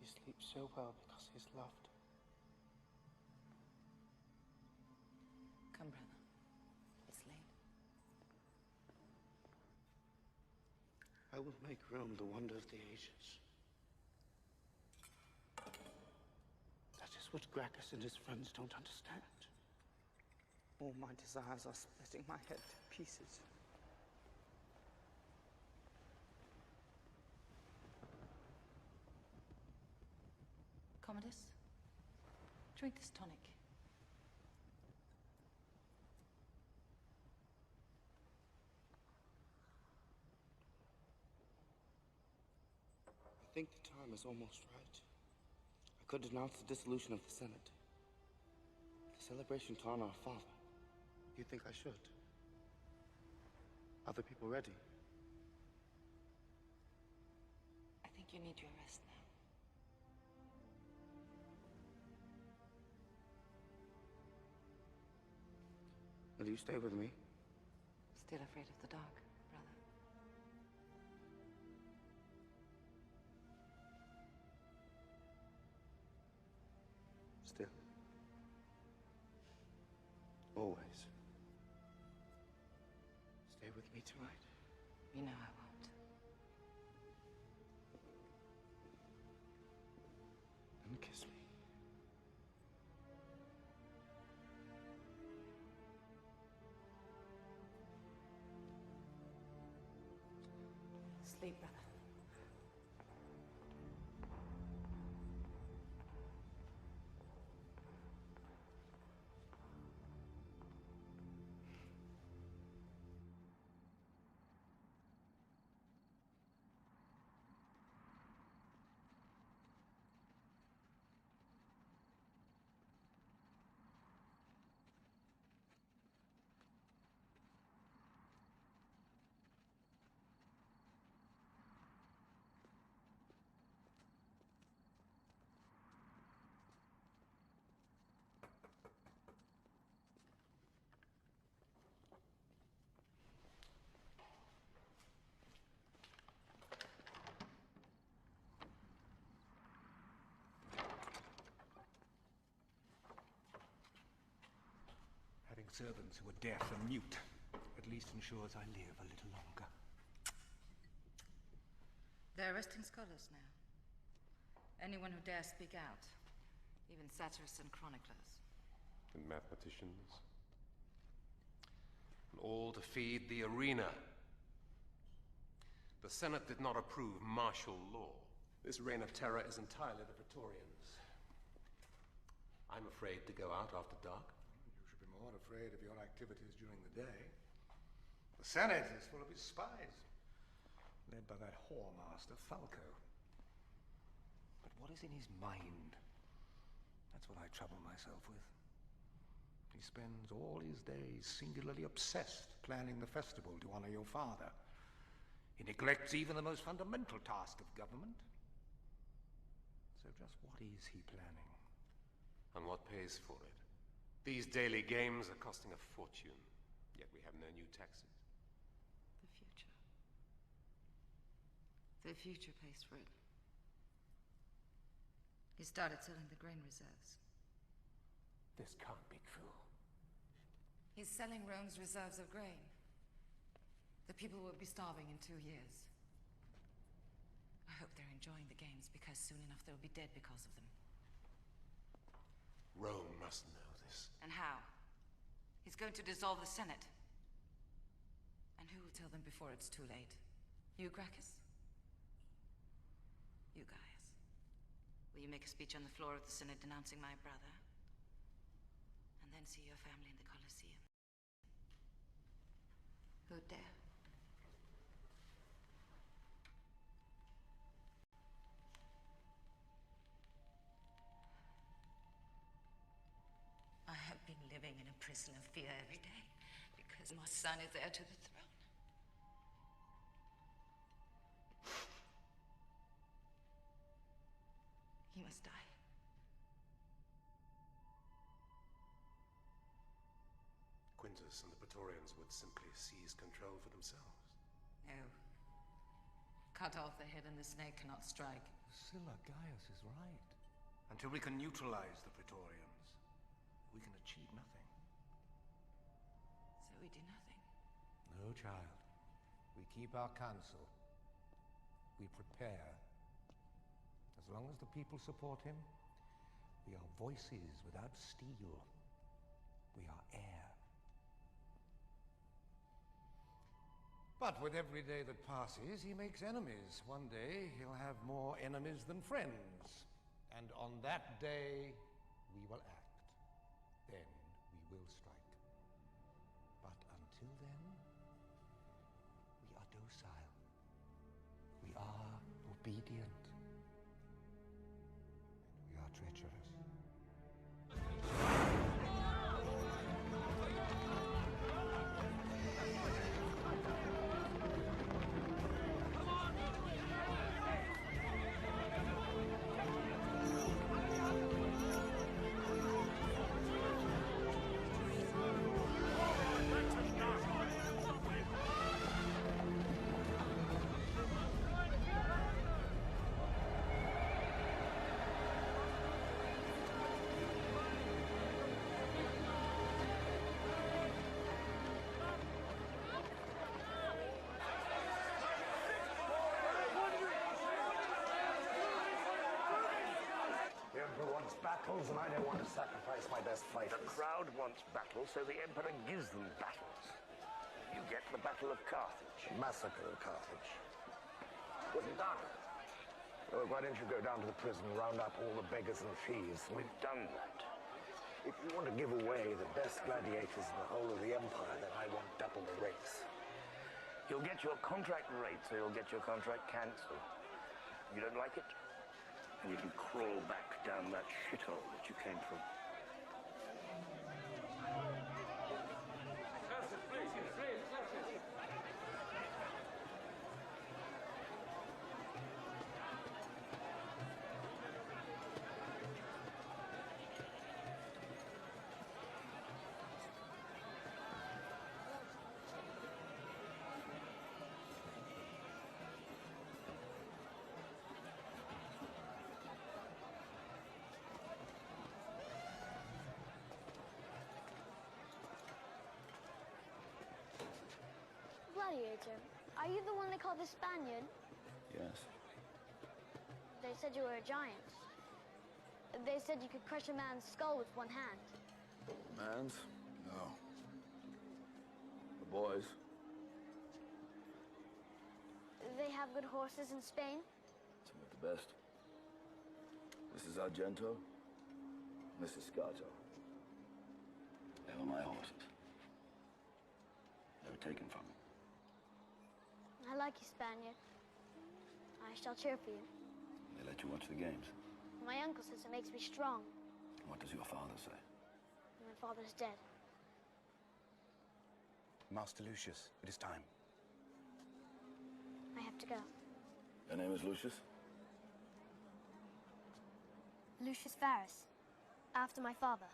sleeps so well because he is loved. Come, brother. It's late. I will make Rome the wonder of the ages. That is what Gracchus and his friends don't understand. All my desires are splitting my head to pieces. Commodus, drink this tonic. I think the time is almost right. I could announce the dissolution of the Senate. The celebration to honor our father. You think I should? Are the people ready? I think you need your rest now. Will you stay with me? Still afraid of the dark, brother? Still. Always. Stay with me tonight. You know I won't. Then kiss me. Sleep, brother. Having servants who are deaf and mute at least ensures I live a little longer. They're arresting scholars now. Anyone who dares speak out. Even satirists and chroniclers. And mathematicians. And all to feed the arena. The Senate did not approve martial law. This reign of terror is entirely the Praetorians. I'm afraid to go out after dark. You should be more afraid of your activities during the day. The Senate is full of his spies, led by that whoremaster Falco. But what is in his mind? That's what I trouble myself with. He spends all his days singularly obsessed planning the festival to honor your father. He neglects even the most fundamental task of government. So just what is he planning? And what pays for it? These daily games are costing a fortune, yet we have no new taxes. The future. The future pays for it. He started selling the grain reserves. This can't be true. He's selling Rome's reserves of grain. The people will be starving in 2 years. I hope they're enjoying the games, because soon enough they'll be dead because of them. Rome must know this. And how? He's going to dissolve the Senate. And who will tell them before it's too late? You, Gracchus? You, Gaius? Will you make a speech on the floor of the Senate denouncing my brother? And then see your family in the Colosseum? Who'd dare? I have been living in a prison of fear every day, because my son is heir to the throne. He must die. Quintus and the Praetorians would simply seize control for themselves. No. Cut off the head and the snake cannot strike. Scylla, Gaius is right. Until we can neutralize the Praetorians, we can achieve nothing. So we do nothing? No, child. We keep our counsel. We prepare. As long as the people support him, we are voices without steel. We are air. But with every day that passes, he makes enemies. One day, he'll have more enemies than friends. And on that day, we will act. Then we will strike. But until then, we are docile. We are obedient. And we are treacherous. The Emperor wants battles, and I don't want to sacrifice my best fighters. The crowd wants battles, so the Emperor gives them battles. You get the Battle of Carthage. Massacre of Carthage. Wasn't done. Well, why don't you go down to the prison, round up all the beggars and thieves? We've done that. If you want to give away the best gladiators in the whole of the Empire, then I want double the rates. You'll get your contract rate, so you'll get your contract cancelled. You don't like it? And you can crawl back down that shithole that you came from. Gladiator, are you the one they call the Spaniard? Yes. They said you were a giant. They said you could crush a man's skull with one hand. Man's? No. The boys. They have good horses in Spain? Some of the best. This is Argento. This is Scato. They were my horses. They were taken from me. I like you, Spaniard. I shall cheer for you. They let you watch the games. My uncle says it makes me strong. What does your father say? My father's dead. Master Lucius, it is time. I have to go. Your name is Lucius? Lucius Verus, after my father.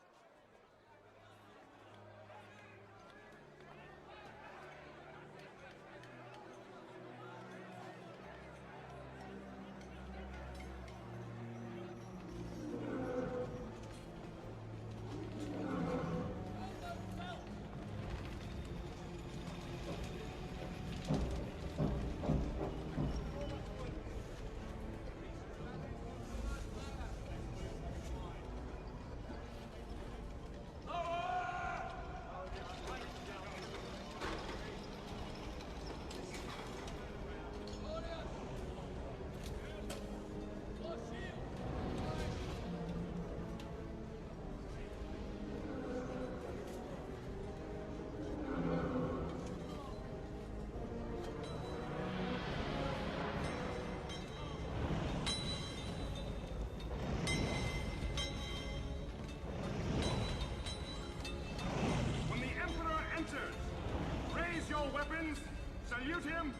Salute him,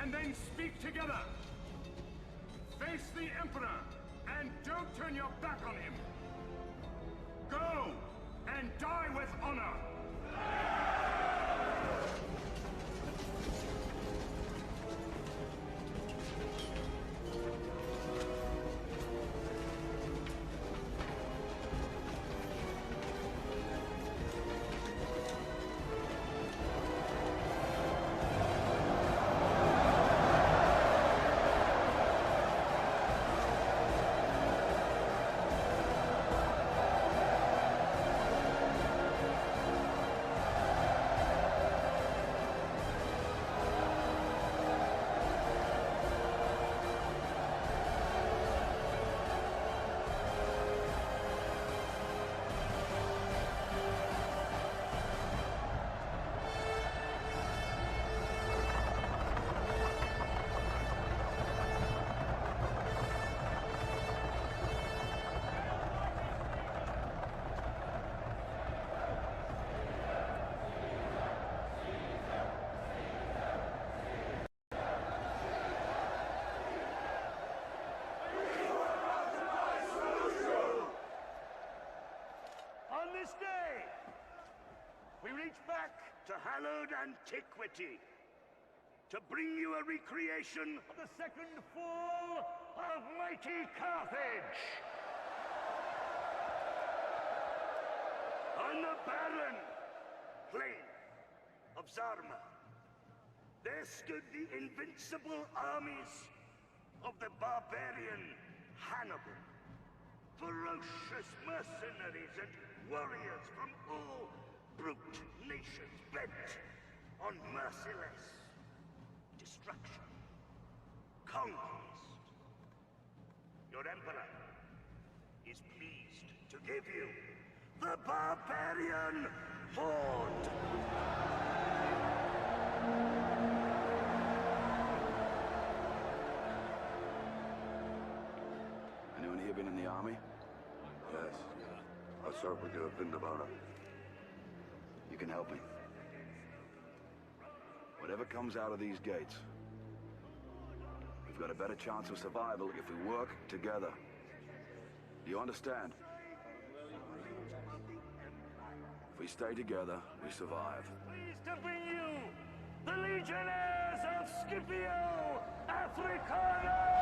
and then speak together. Face the Emperor, and don't turn your back on him. Go, and die with honor. back to hallowed antiquity, to bring you a recreation of the second fall of mighty Carthage. On the barren plain of Zarma, there stood the invincible armies of the barbarian Hannibal, ferocious mercenaries and warriors from all brute nations bent on merciless destruction, conquest. Your emperor is pleased to give you the barbarian horde. Anyone here been in the army? Yes. I certainly do have been about it. You can help me. Whatever comes out of these gates, we've got a better chance of survival if we work together. Do you understand? If we stay together, we survive. Pleased to bring you the Legionnaires of Scipio Africanus!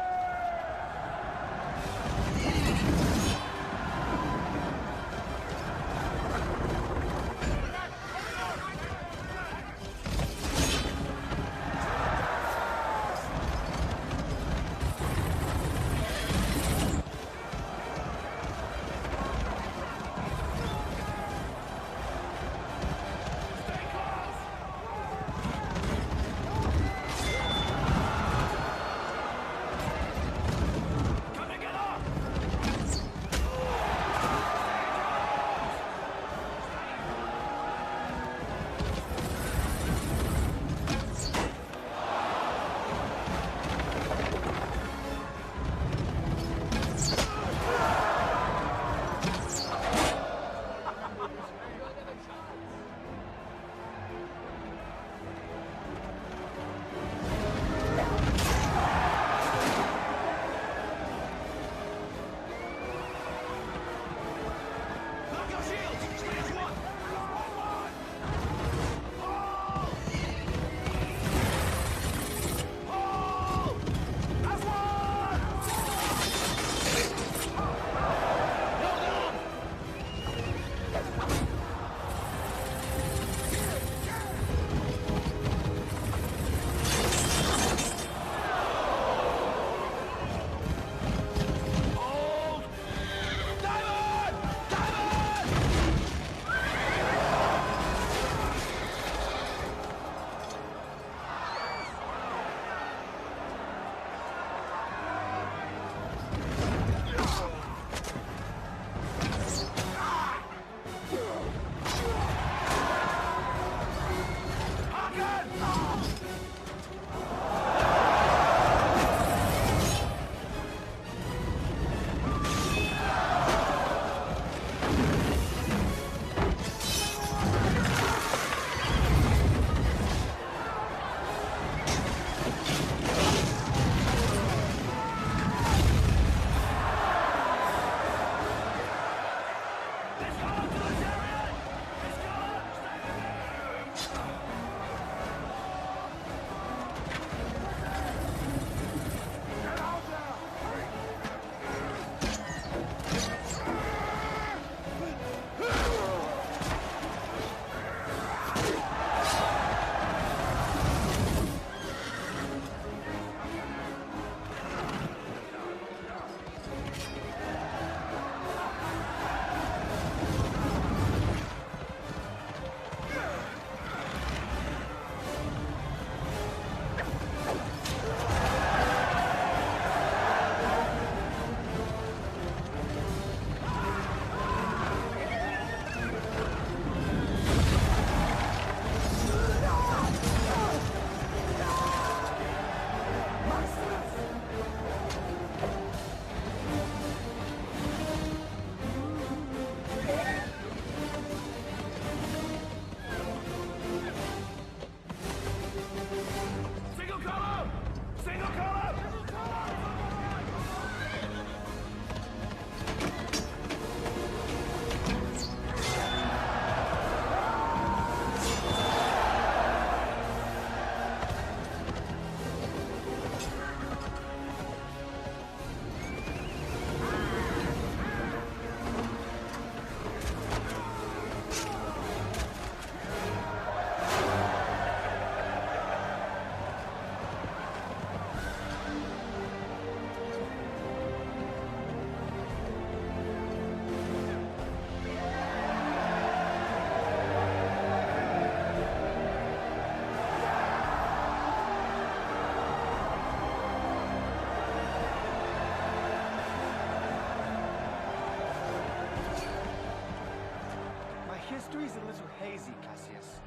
too hazy, Cassius.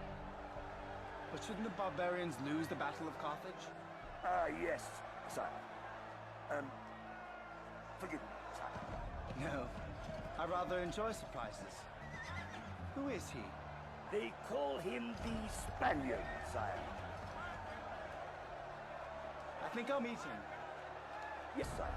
But shouldn't the barbarians lose the Battle of Carthage? Yes, sire. Forgive me, sire. No, I rather enjoy surprises. Who is he? They call him the Spaniard, sire. I think I'll meet him. Yes, sire.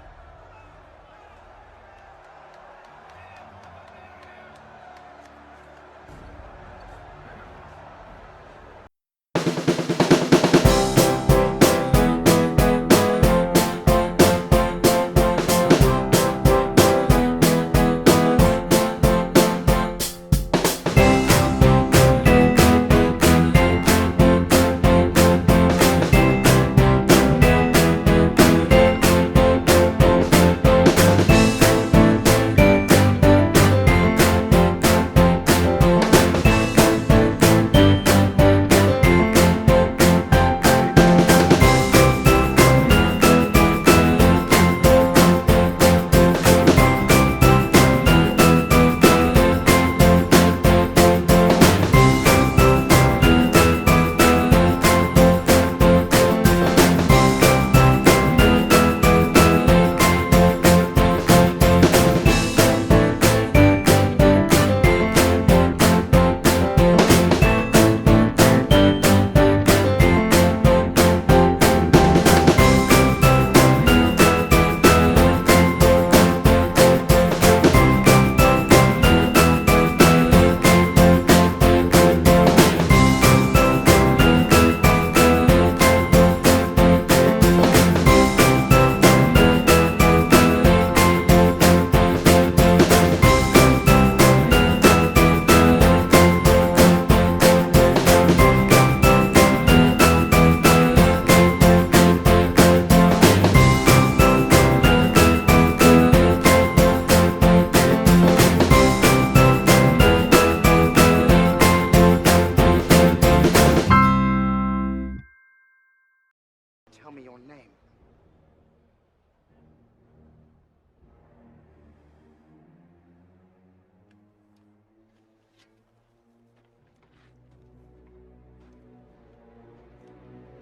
Tell me your name.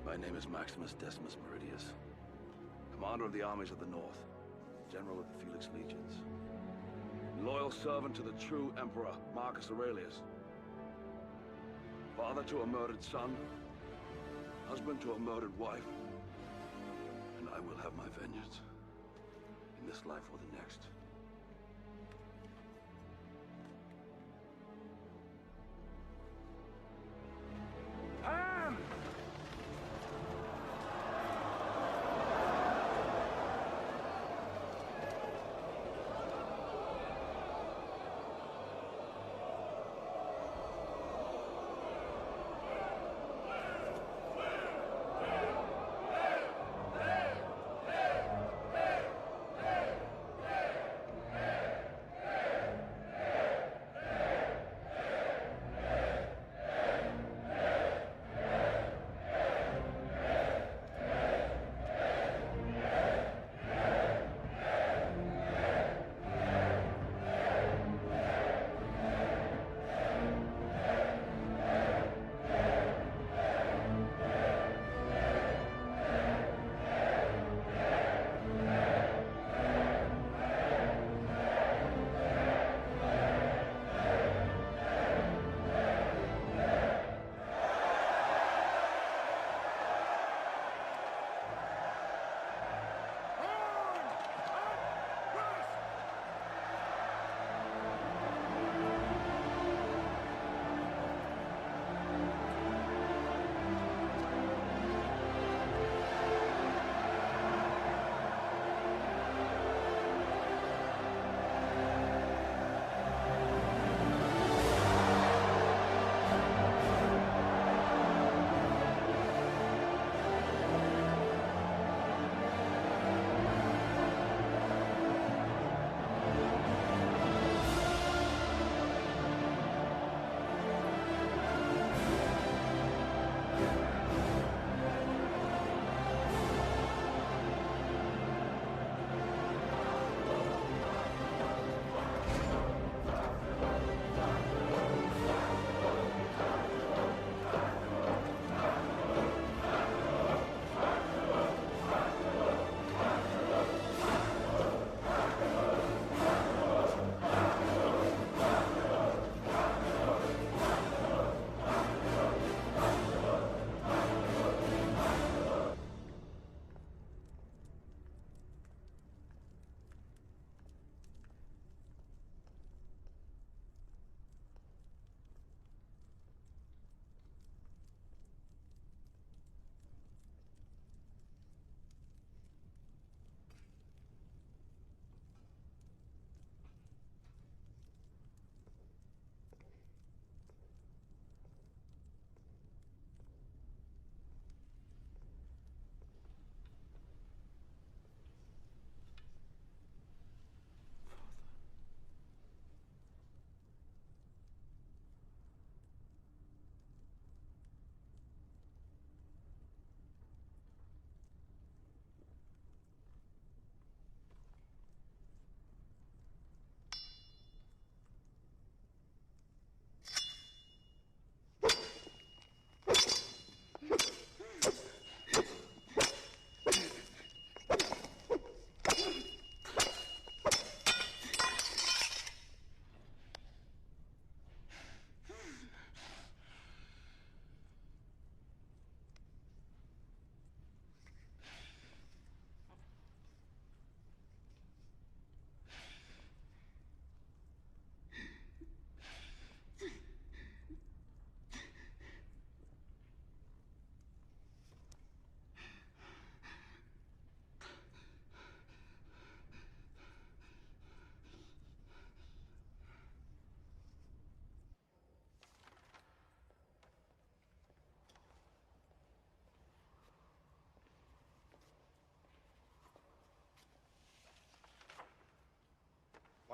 My name is Maximus Decimus Meridius, commander of the armies of the North, general of the Felix Legions, loyal servant to the true Emperor Marcus Aurelius, father to a murdered son, husband to a murdered wife, and I will have my vengeance, in this life or the next.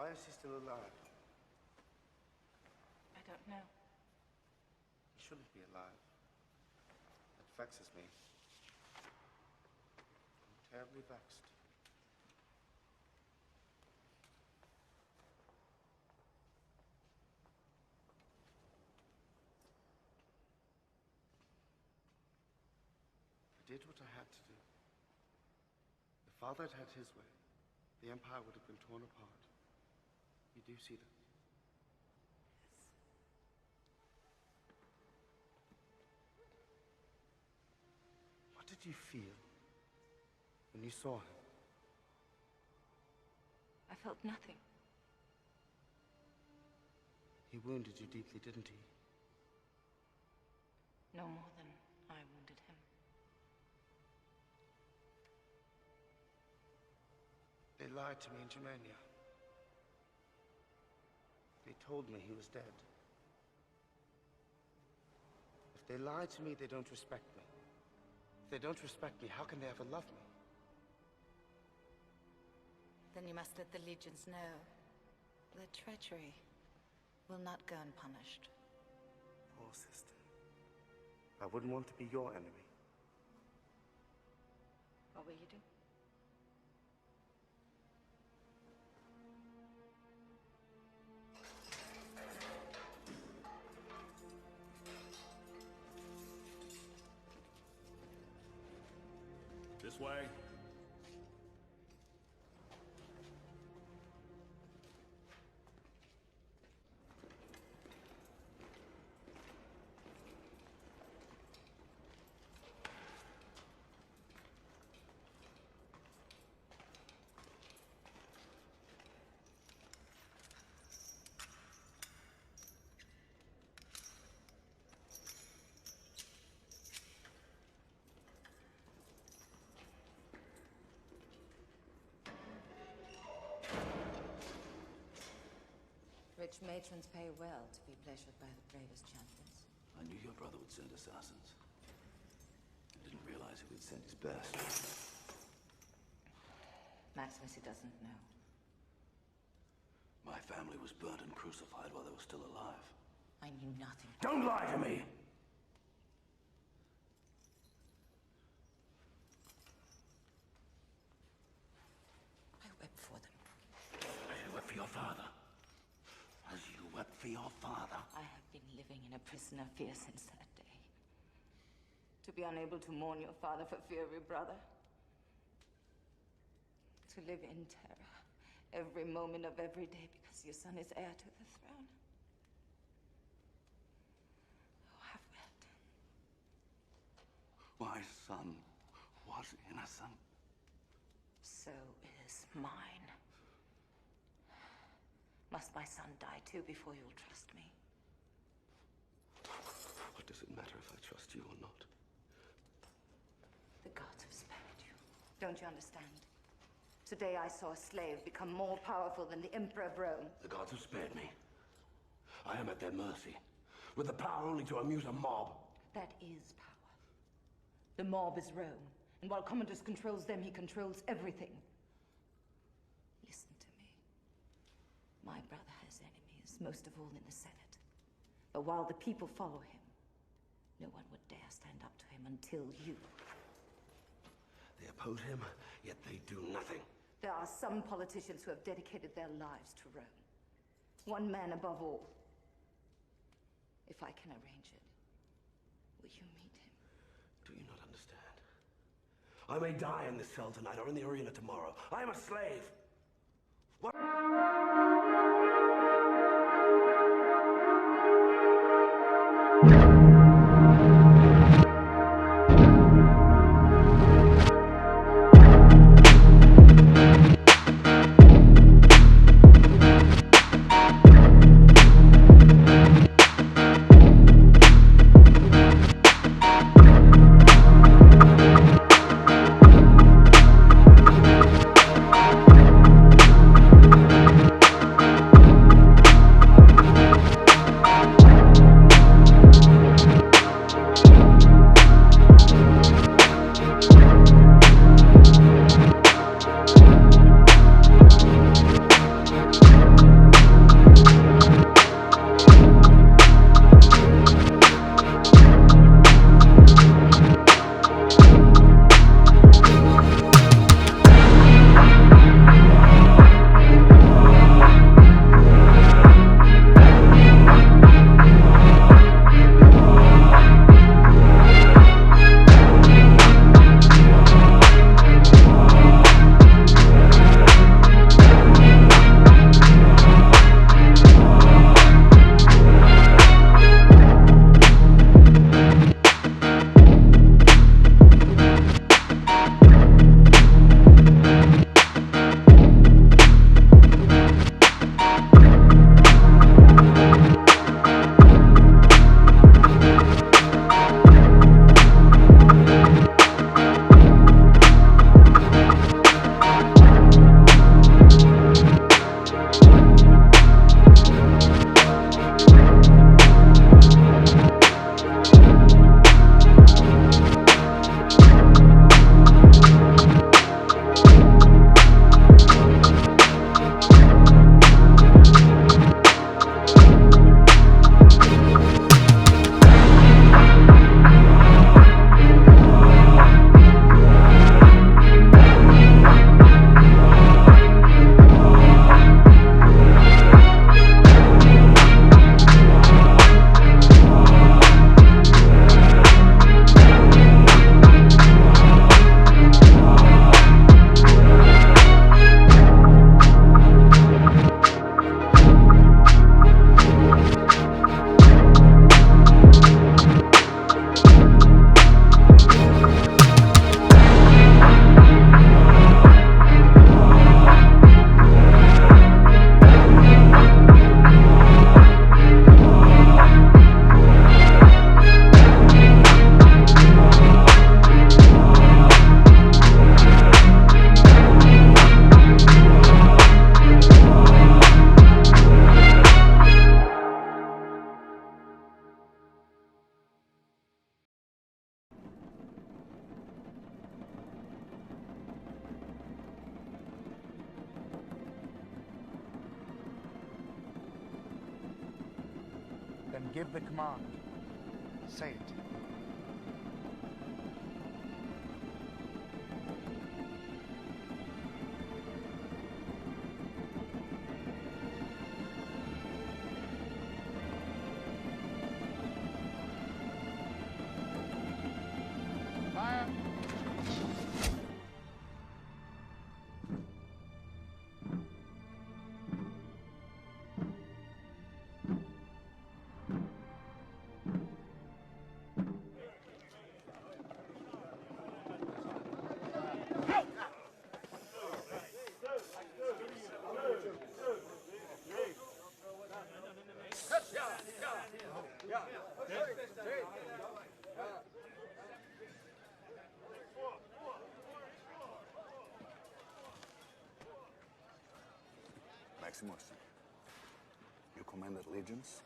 Why is he still alive? I don't know. He shouldn't be alive. It vexes me. I'm terribly vexed. I did what I had to do. If Father had had his way, the Empire would have been torn apart. You do see that? What did you feel when you saw him? I felt nothing. He wounded you deeply, didn't he? No more than I wounded him. They lied to me in Germania. They told me he was dead. If they lie to me, they don't respect me. If they don't respect me, how can they ever love me? Then you must let the legions know that treachery will not go unpunished. Poor sister. I wouldn't want to be your enemy. What will you do? This way. Rich matrons pay well to be pleasured by the bravest champions. I knew your brother would send assassins. I didn't realize he would send his best. Maximus, he doesn't know. My family was burnt and crucified while they were still alive. I knew nothing. Don't lie to me! I wept for them. You wept for your father. As you wept for your father. I have been living in a prison of fear since that day. To be unable to mourn your father for fear of your brother. To live in terror every moment of every day because your son is heir to the throne. Oh, I've wept. My son was innocent. So is mine. Must my son die too before you'll trust me? What does it matter if I trust you or not? The gods have spared you. Don't you understand? Today I saw a slave become more powerful than the Emperor of Rome. The gods have spared me. I am at their mercy, with the power only to amuse a mob. That is power. The mob is Rome, and while Commodus controls them, he controls everything. Listen to me. My brother has enemies, most of all in the Senate. But while the people follow him, no one would dare stand up to him until you. They oppose him, yet they do nothing. There are some politicians who have dedicated their lives to Rome. One man above all. If I can arrange it, will you meet him? Do you not understand? I may die in this cell tonight or in the arena tomorrow. I am a slave. What? Give the command. Say it. Fire! Maximus, you commanded legions.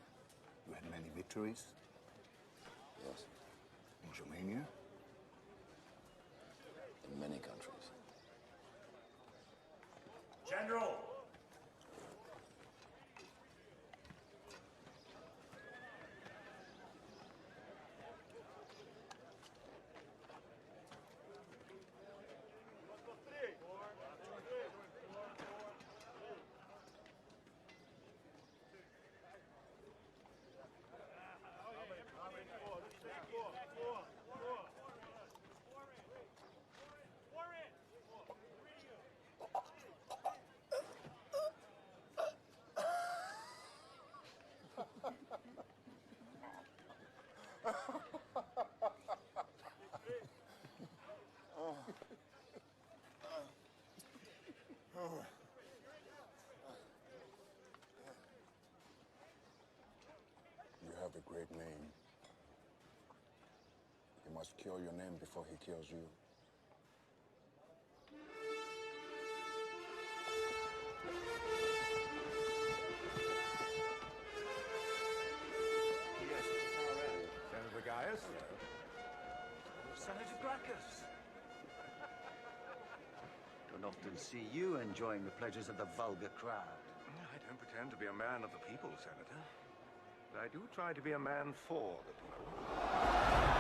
You had many victories. Yes, In Germania. in many countries. General! You have a great name. He must cure your name before he kills you. Yes, Senator Gaius. Senator Gracchus. Don't often see you enjoying the pleasures of the vulgar crowd. I don't pretend to be a man of the people, Senator. But I do try to be a man for the people.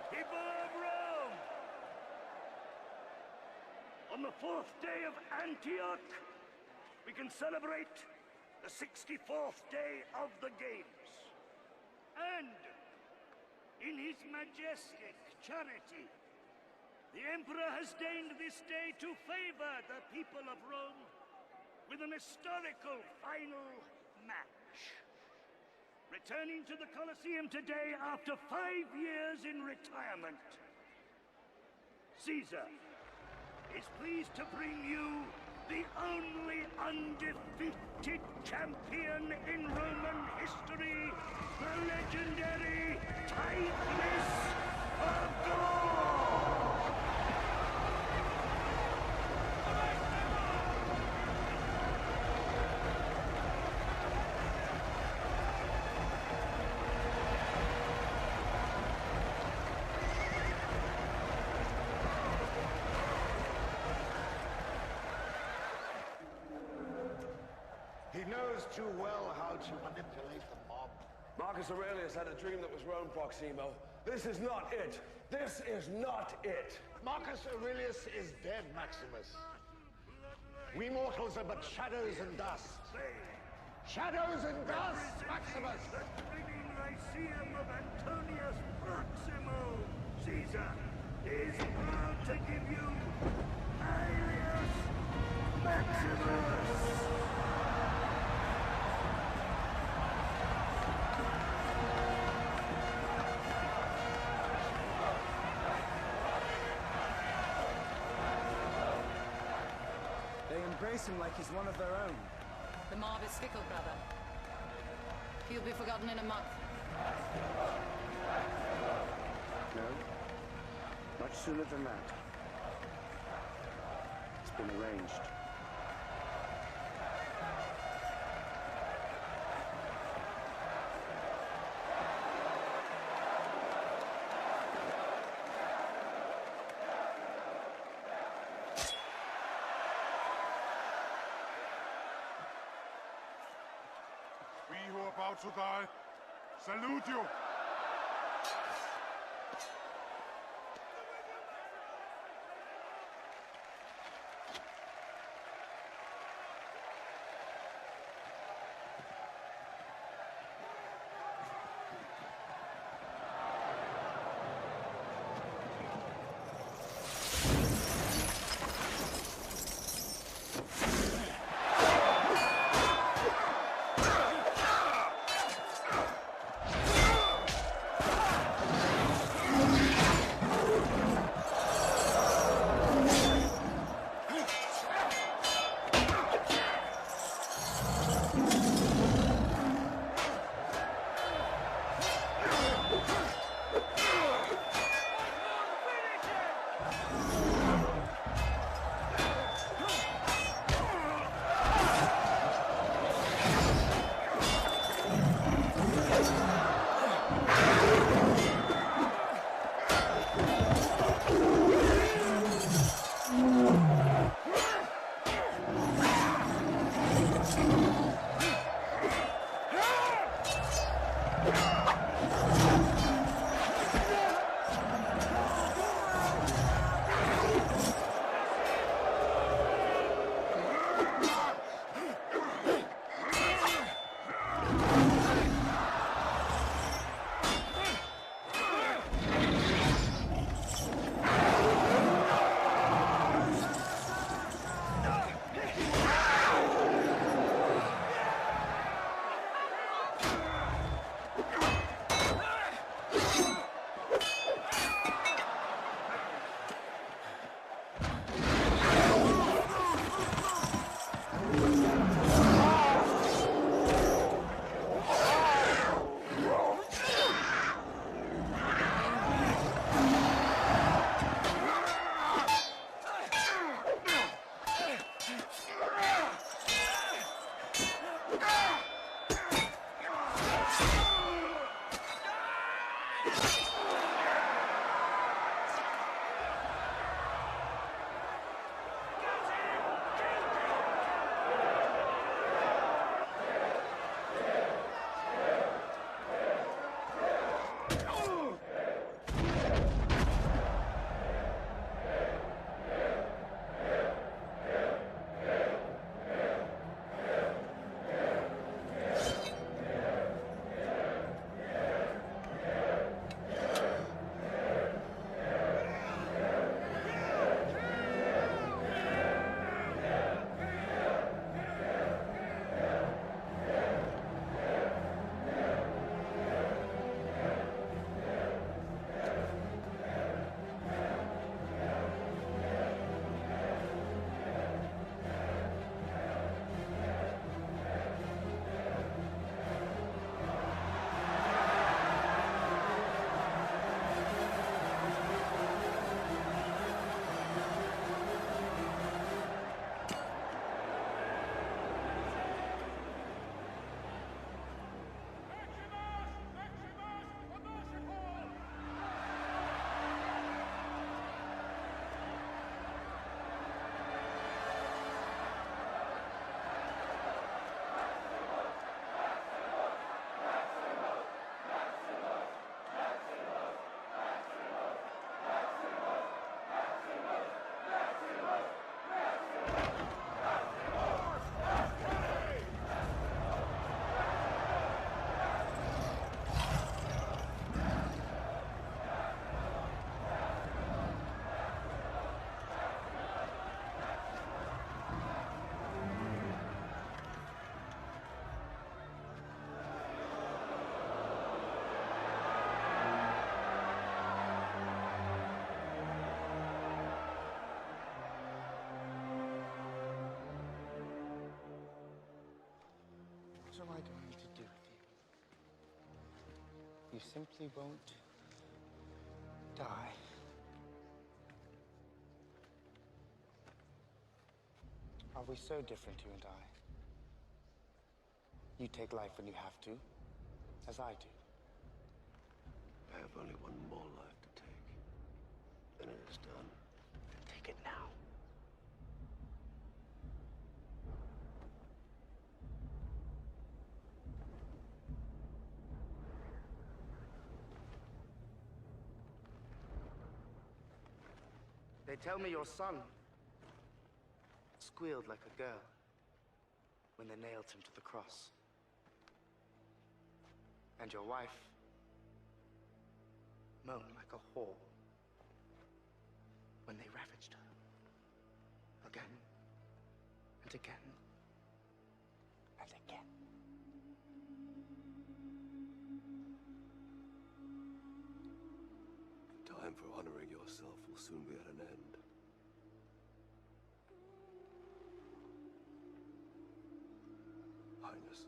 People of Rome! On the 4th day of Antioch, we can celebrate the 64th day of the Games. And in his majestic charity, the Emperor has deigned this day to favor the people of Rome with an historical final match. Returning to the Colosseum today after 5 years in retirement, Caesar is pleased to bring you the only undefeated champion in Roman history, the legendary Titus of Gaul! He knows too well how to manipulate the mob. Marcus Aurelius had a dream that was Rome, Proximo. This is not it. This is not it. Marcus Aurelius is dead, Maximus. We mortals are but shadows and dust. Shadows and dust, Maximus! The grinning Lyceum of Antonius Proximo, Caesar, is proud to give you Aelius Maximus! They embrace him like he's one of their own. The mob is fickle, brother. He'll be forgotten in a month. No. Much sooner than that. been arranged. We who are about to die, salute you! What am I going to do with you? You simply won't die. Are we so different, you and I? You take life when you have to, as I do. I have only one more life to take. Then it is done. Take it now. They tell me your son squealed like a girl when they nailed him to the cross. And your wife moaned like a whore when they ravaged her. Again, and again, and again. Time for honoring yourself will soon be at an end. Highness.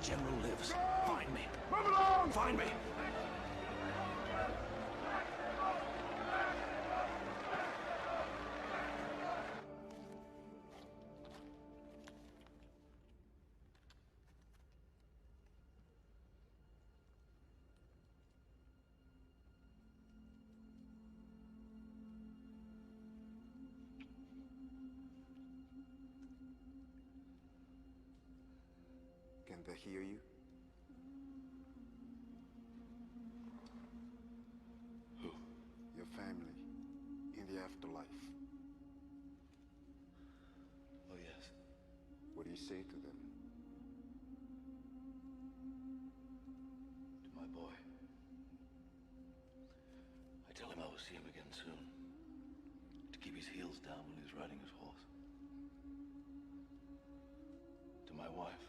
General lives. Find me. Move along! Find me! Can they hear you? Who? Your family, in the afterlife. Oh, yes. What do you say to them? To my boy. I tell him I will see him again soon. To keep his heels down when he's riding his horse. To my wife.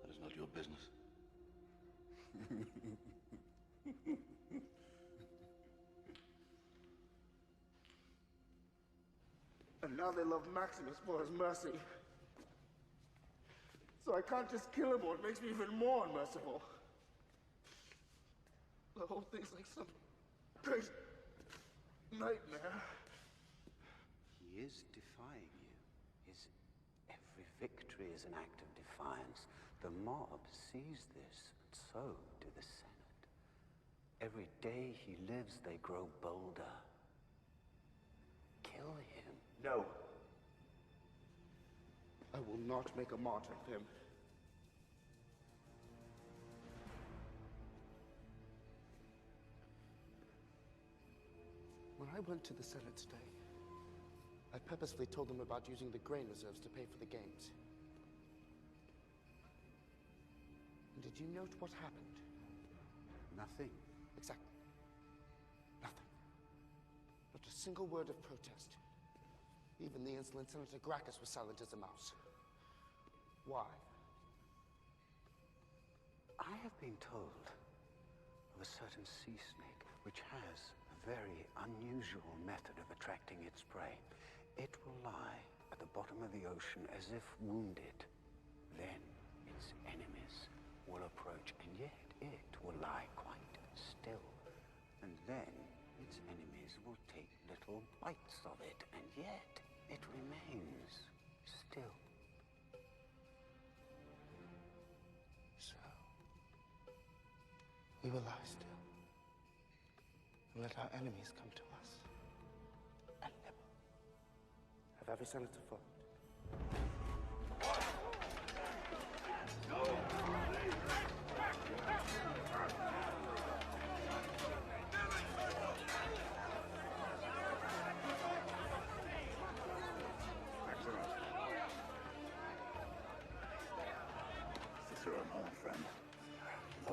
That is not your business. And now they love Maximus for his mercy. So I can't just kill him or it makes me even more unmerciful. The whole thing's like some crazy nightmare. He is defying you. Every victory is an act of defiance. The mob sees this, and so do the Senate. Every day he lives, they grow bolder. Kill him. No. I will not make a martyr of him. When I went to the Senate today, I purposefully told them about using the grain reserves to pay for the games. And did you note what happened? Nothing. Exactly. Nothing. Not a single word of protest. Even the insolent Senator Gracchus was silent as a mouse. Why? I have been told of a certain sea snake which has a very unusual method of attracting its prey. It will lie at the bottom of the ocean as if wounded. Then its enemies will approach, and yet it will lie quite still. And then its enemies will take little bites of it, and yet it remains still. So, we will lie still and let our enemies come to us and nibble. Have every senator fought?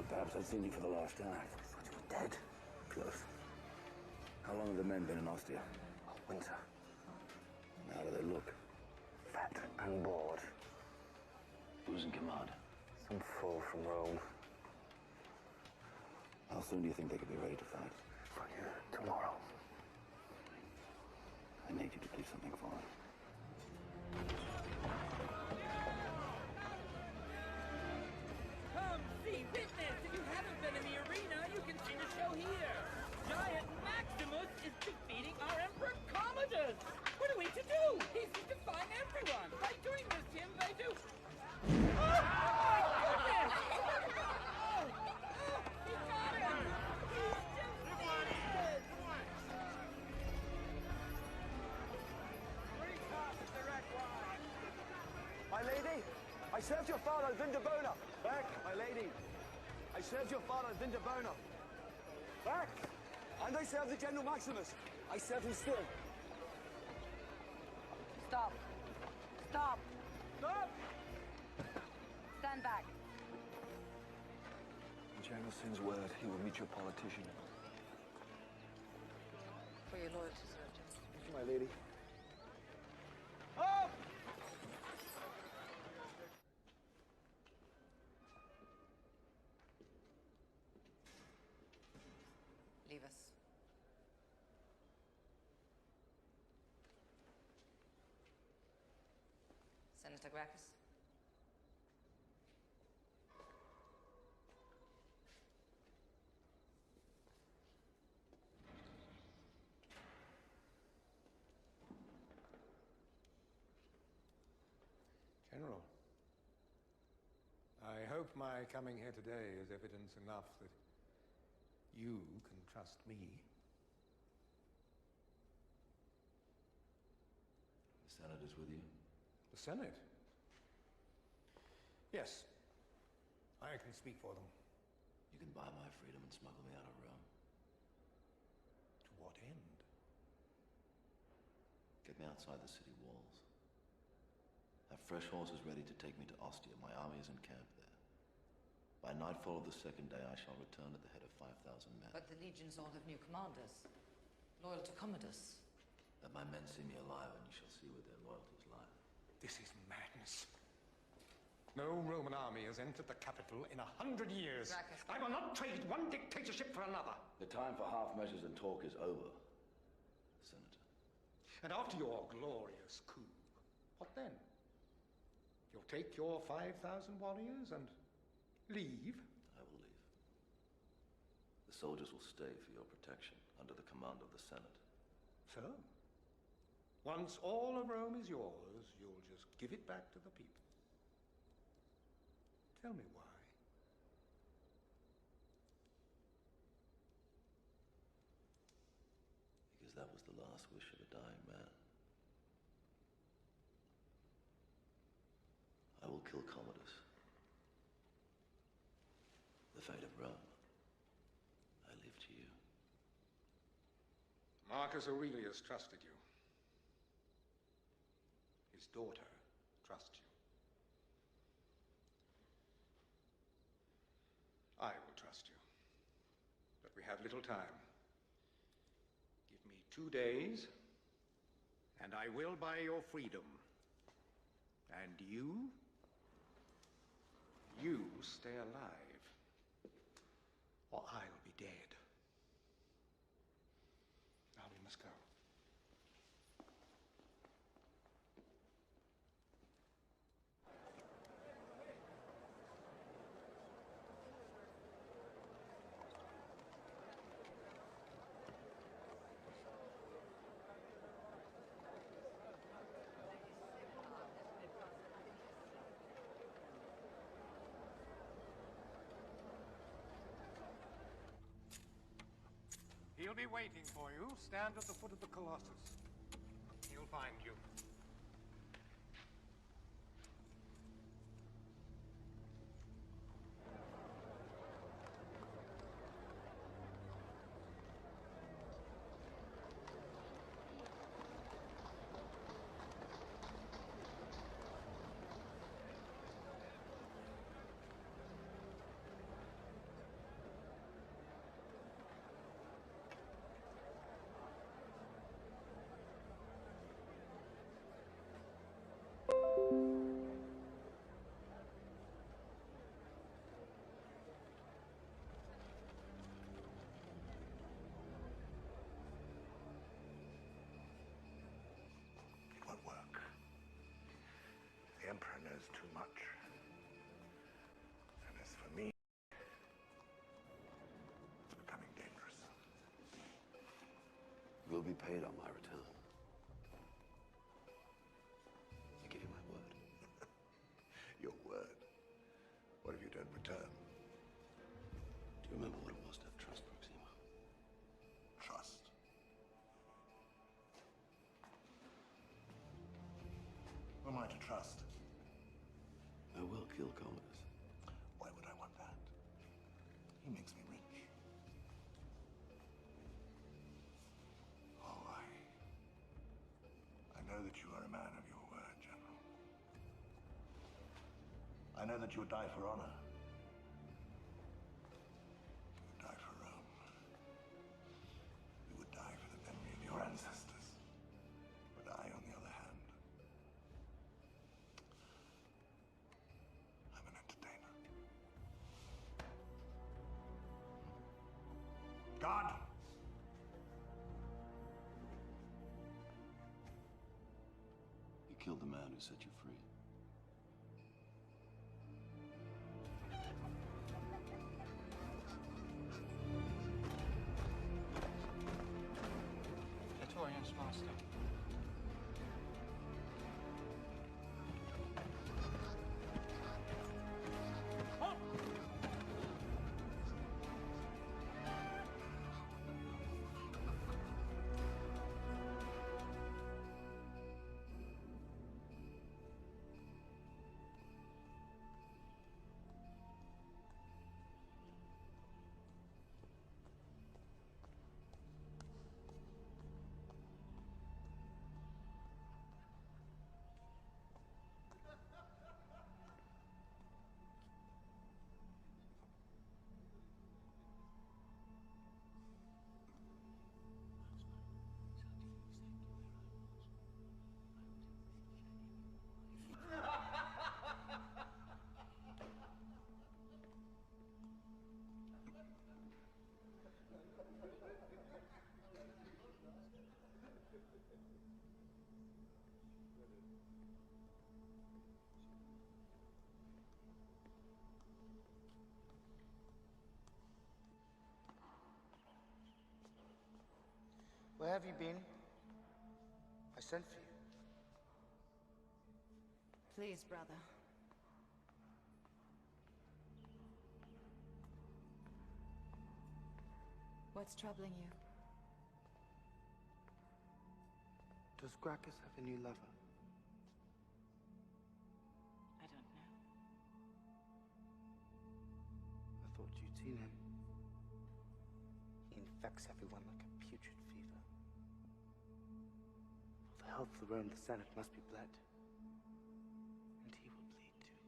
Perhaps I'd seen you for the last time. I thought you were dead. Close. How long have the men been in Ostia? A winter. And how do they look? Fat and bored. Who's in command? Some fool from Rome. How soon do you think they could be ready to fight? For you, tomorrow. I need you to do something for me. Come see fitness! If you haven't been in the arena, you can see the show here. Giant Maximus is defeating our Emperor Commodus! What are we to do? He's defying everyone! By doing this to him, they do... Oh, my goodness! Oh, he got him! He's defeated! My lady, I served your father, Vindabona. Back, my lady. I served your father, Vindabona. Back! And I served the General Maximus. I serve him still. Stop. Stop. Stop! Stand back. The General sends word he will meet your politician. For your loyalty, Sergeant. Thank you, my lady. Up! Leave us. Senator Gracchus. General, I hope my coming here today is evidence enough that you can trust me. The Senate is with you? The Senate? Yes. I can speak for them. You can buy my freedom and smuggle me out of Rome. To what end? Get me outside the city walls. Have fresh horses ready to take me to Ostia. My army is encamped there. By nightfall of the second day, I shall return at the head of 5,000 men. But the legions all have new commanders, loyal to Commodus. Let my men see me alive, and you shall see where their loyalties lie. This is madness. No Roman army has entered the capital in 100 years. Gracchus. I will not trade one dictatorship for another. The time for half measures and talk is over, Senator. And after your glorious coup, what then? You'll take your 5,000 warriors and leave? I will leave. The soldiers will stay for your protection under the command of the Senate. So? Once all of Rome is yours, you'll just give it back to the people. Tell me why. Because that was the last wish of a dying man. I will kill Commodus. The fate of Rome, I leave to you. Marcus Aurelius trusted you. His daughter trusts you. I will trust you. But we have little time. Give me 2 days, and I will buy your freedom. And you stay alive, or I'll be dead. Now we must go. He'll be waiting for you. Stand at the foot of the Colossus. He'll find you. is too much. And as for me, it's becoming dangerous. You'll be paid on my return. I give you my word. Your word? What if you don't return? Do you remember what it was to have trust, Proxima? Trust? Who am I to trust? I will kill Commodus. Why would I want that? He makes me rich. Oh, I know that you are a man of your word, General. I know that you would die for honor. You would die for Rome. You would die for the memory of your ancestors. But I, on the other hand, I'm an entertainer. God! You killed the man who set you free. Praetorian's master. Where have you been? I sent for you. Please, brother. What's troubling you? Does Gracchus have a new lover? I don't know. I thought you'd seen him. He infects everyone like a putrid fever. For the health of the Rome, the Senate must be bled. And he will bleed too.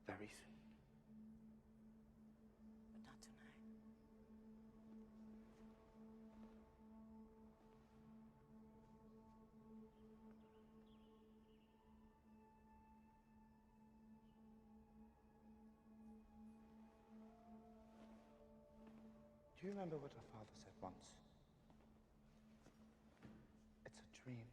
Very soon. But not tonight. Do you remember what our father said once? It's a dream.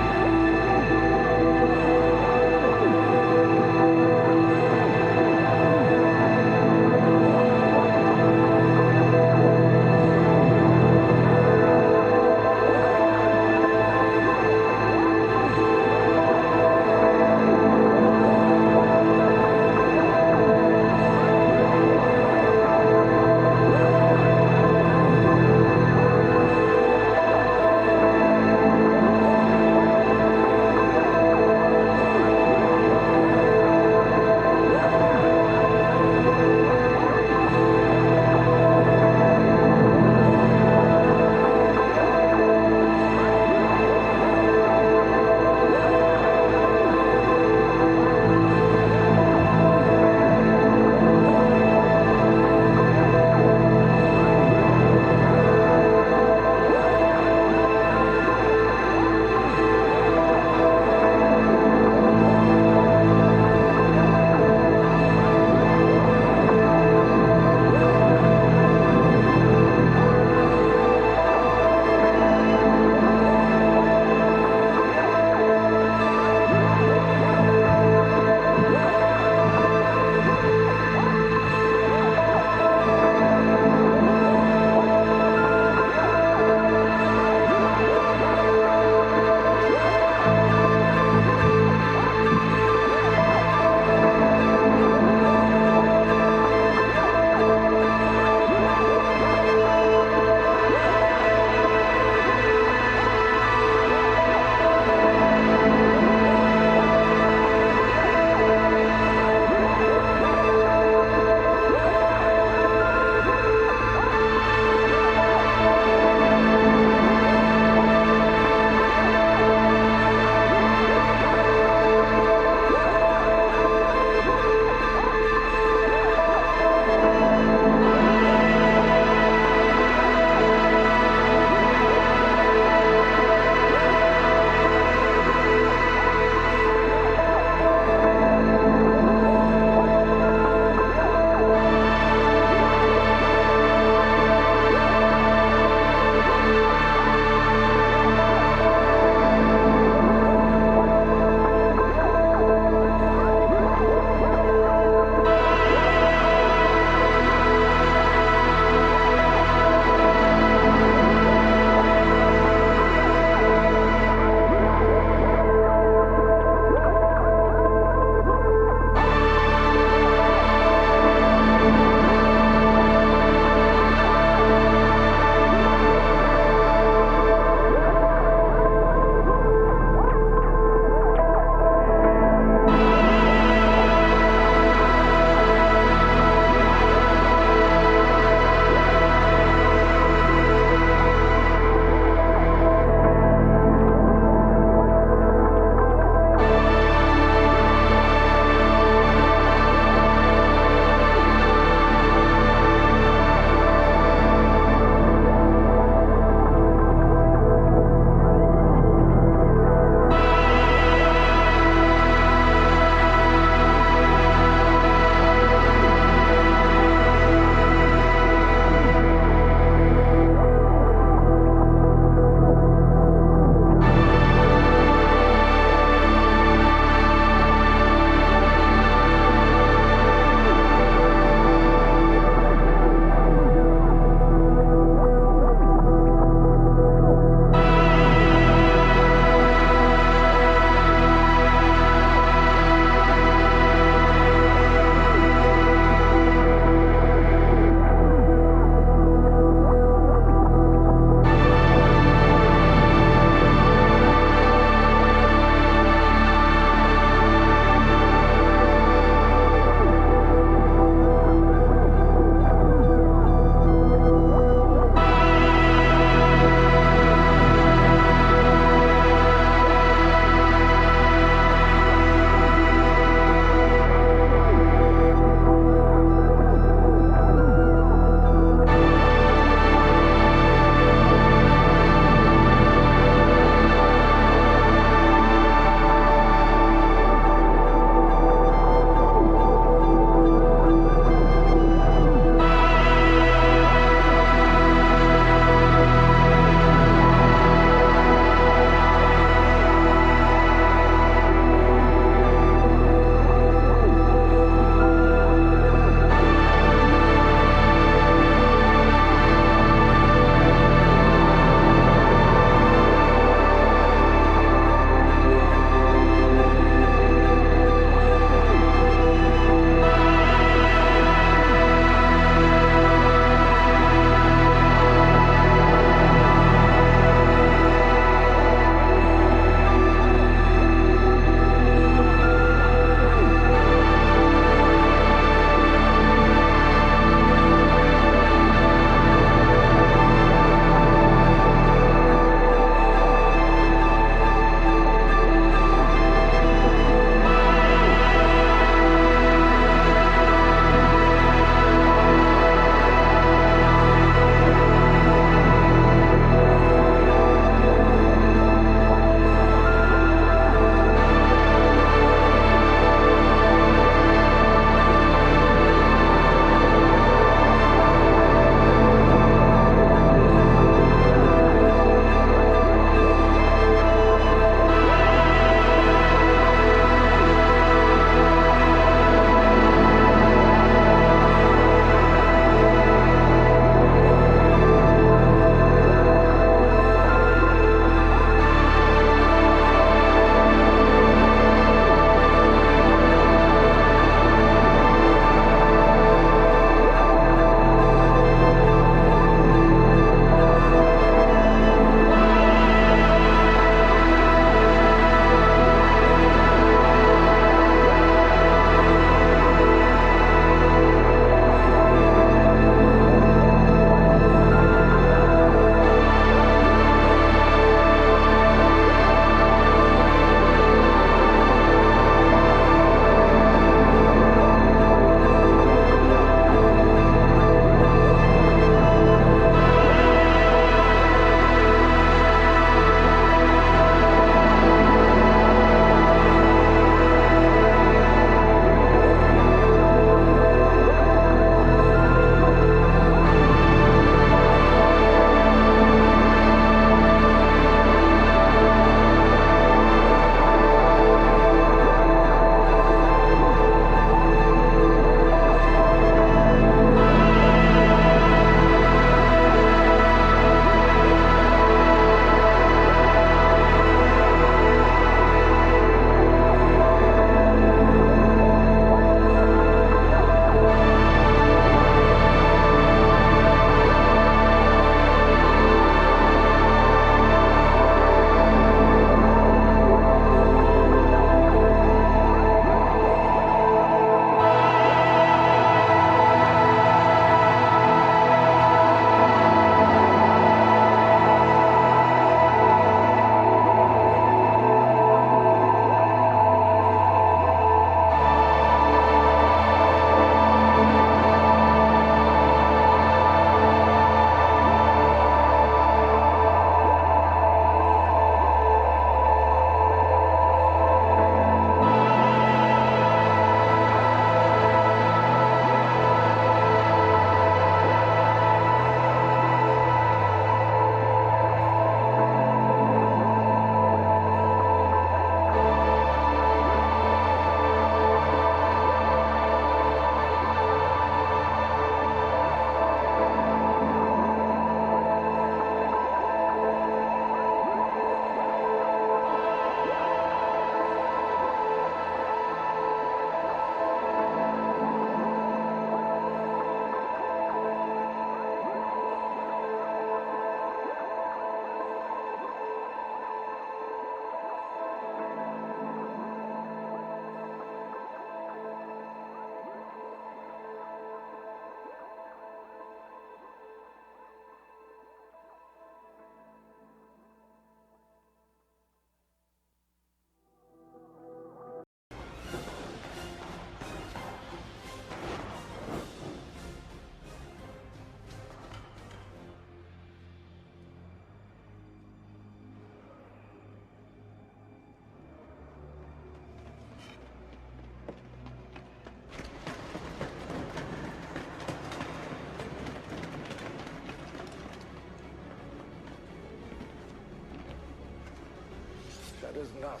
matters not.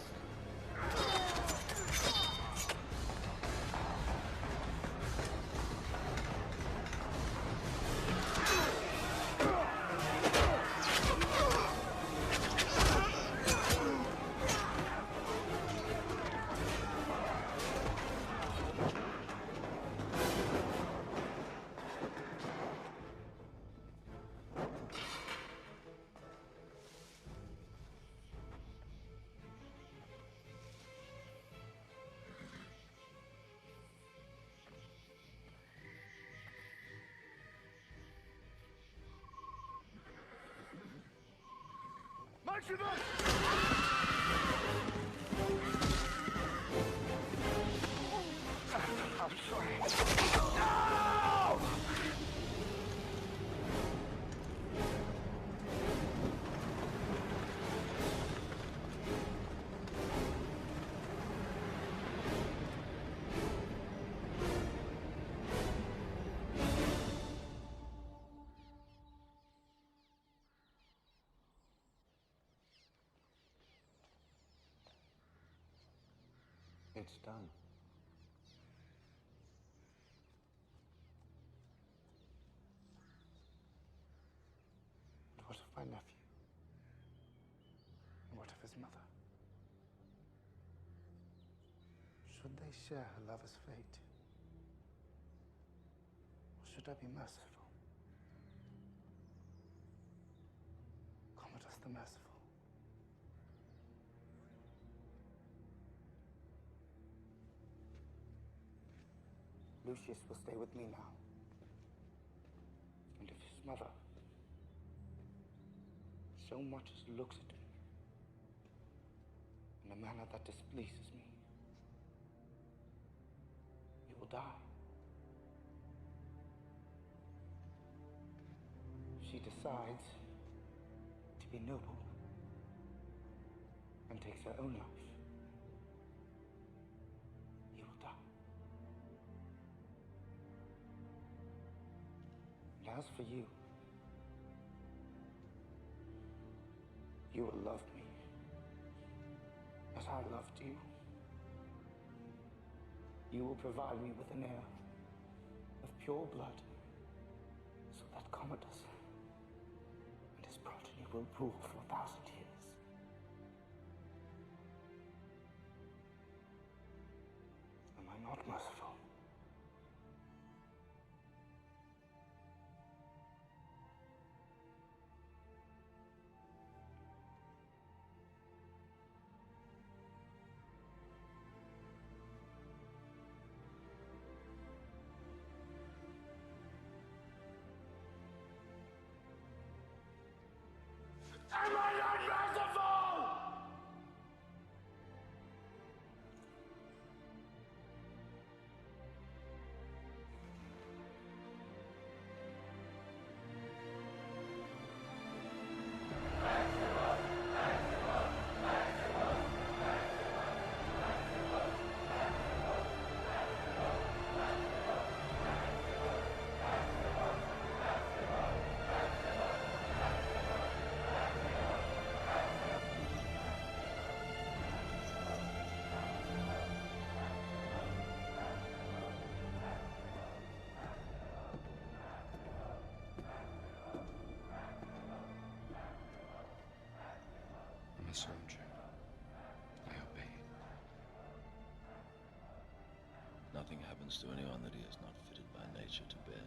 I'm sorry. No! It's done. And what of my nephew? And what of his mother? Should they share her lover's fate? Or should I be merciful? Commodus the Merciful. Lucius will stay with me now. And if his mother so much as looks at me in a manner that displeases me, he will die. If she decides to be noble and takes her own life, he will die. And as for you, you will love me as I loved you. You will provide me with an heir of pure blood, so that Commodus and his progeny will rule for 1,000 years. Am I not merciful? Am I not merciful? I'm a soldier. I obey. Nothing happens to anyone that he is not fitted by nature to bear.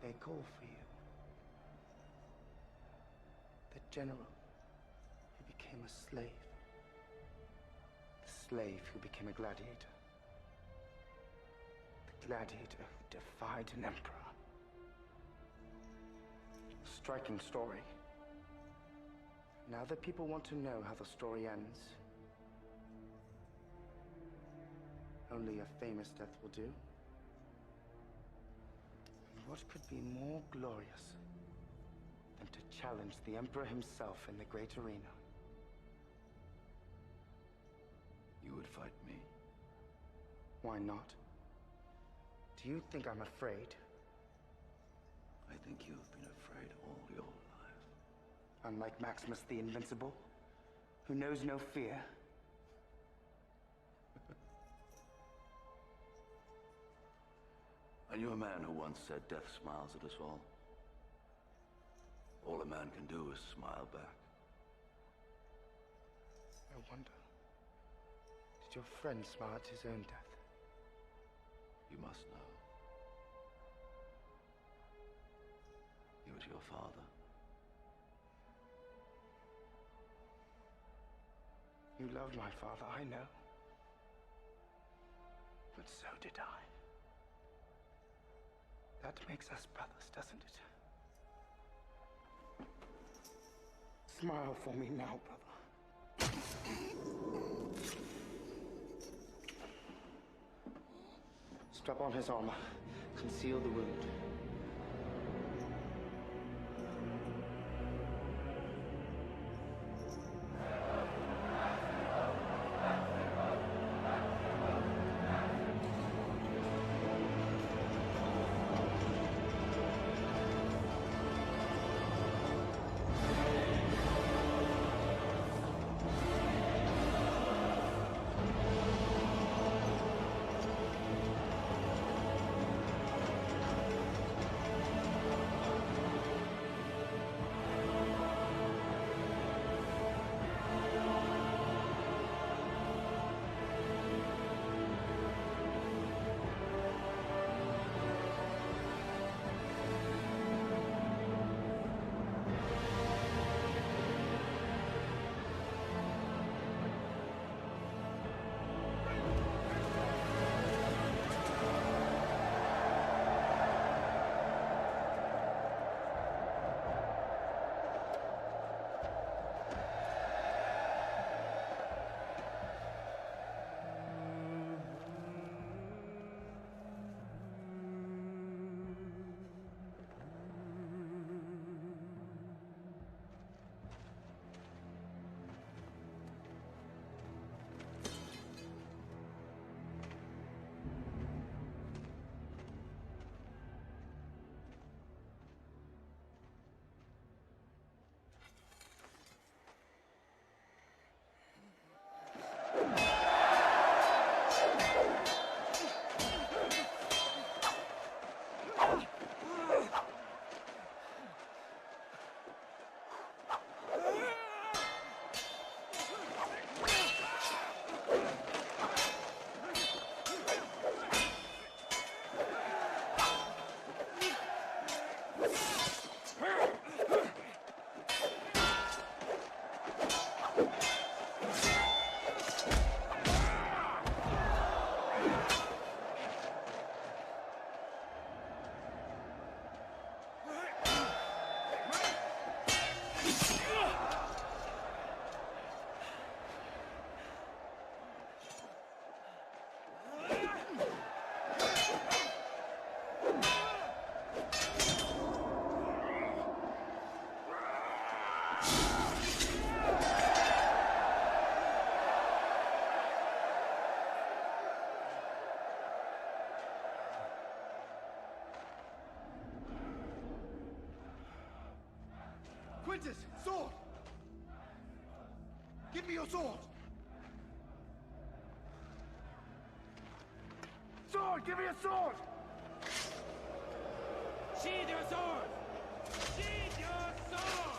They call for you. The general who became a slave. The slave who became a gladiator. gladiator who defied an emperor. A striking story. Now that people want to know how the story ends, only a famous death will do. What could be more glorious than to challenge the Emperor himself in the great arena? You would fight me? Why not? Do you think I'm afraid? I think you've been afraid all your life. Unlike Maximus the Invincible, who knows no fear. I knew a man who once said death smiles at us all. All a man can do is smile back. I wonder, did your friend smile at his own death? You must know. He was your father. You loved my father, I know. But so did I. That makes us brothers, doesn't it? Smile for me now, brother. Strap on his armor. Conceal the wound. Quintus, sword! Give me your sword! Sword! Give me a sword! Sheathe your sword! Sheathe your sword!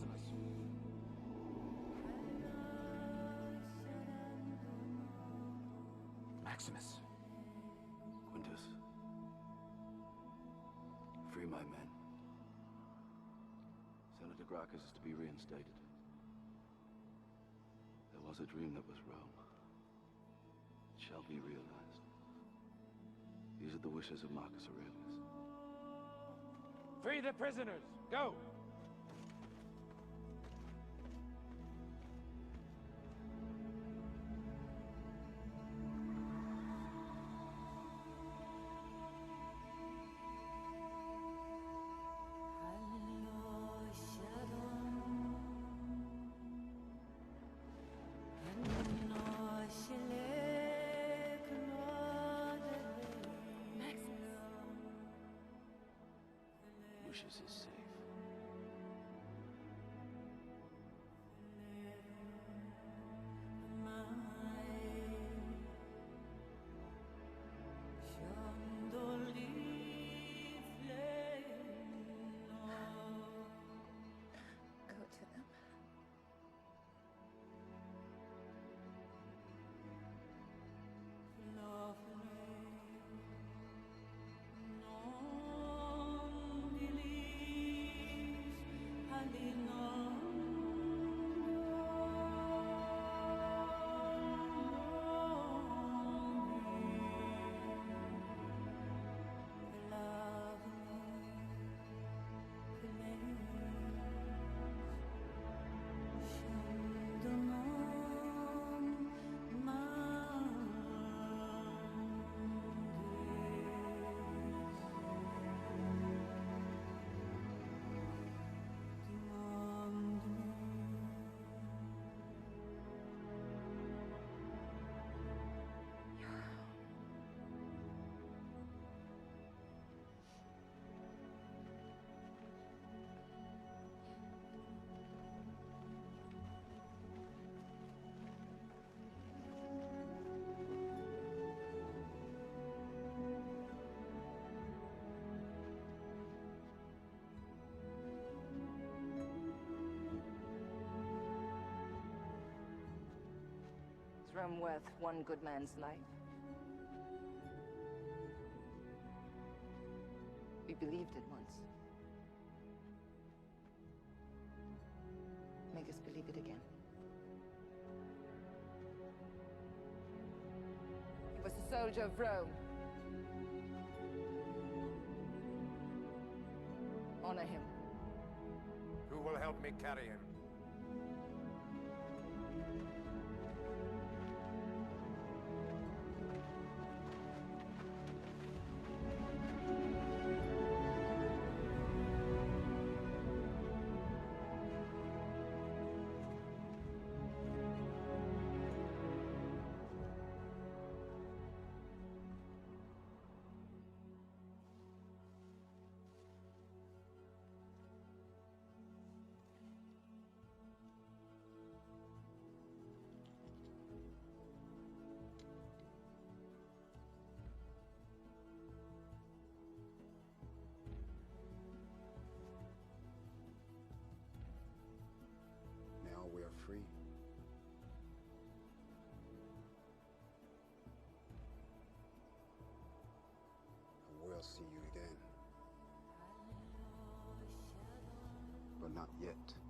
Maximus. Maximus. Quintus. Free my men. Senator Gracchus is to be reinstated. There was a dream that was Rome. It shall be realized. These are the wishes of Marcus Aurelius. Free the prisoners! Go! Lucius is safe. Go to them. Is Rome worth one good man's life? We believed it once. Make us believe it again. He was a soldier of Rome. Honor him. Who will help me carry him? Now we are free. And we'll see you again. But not yet.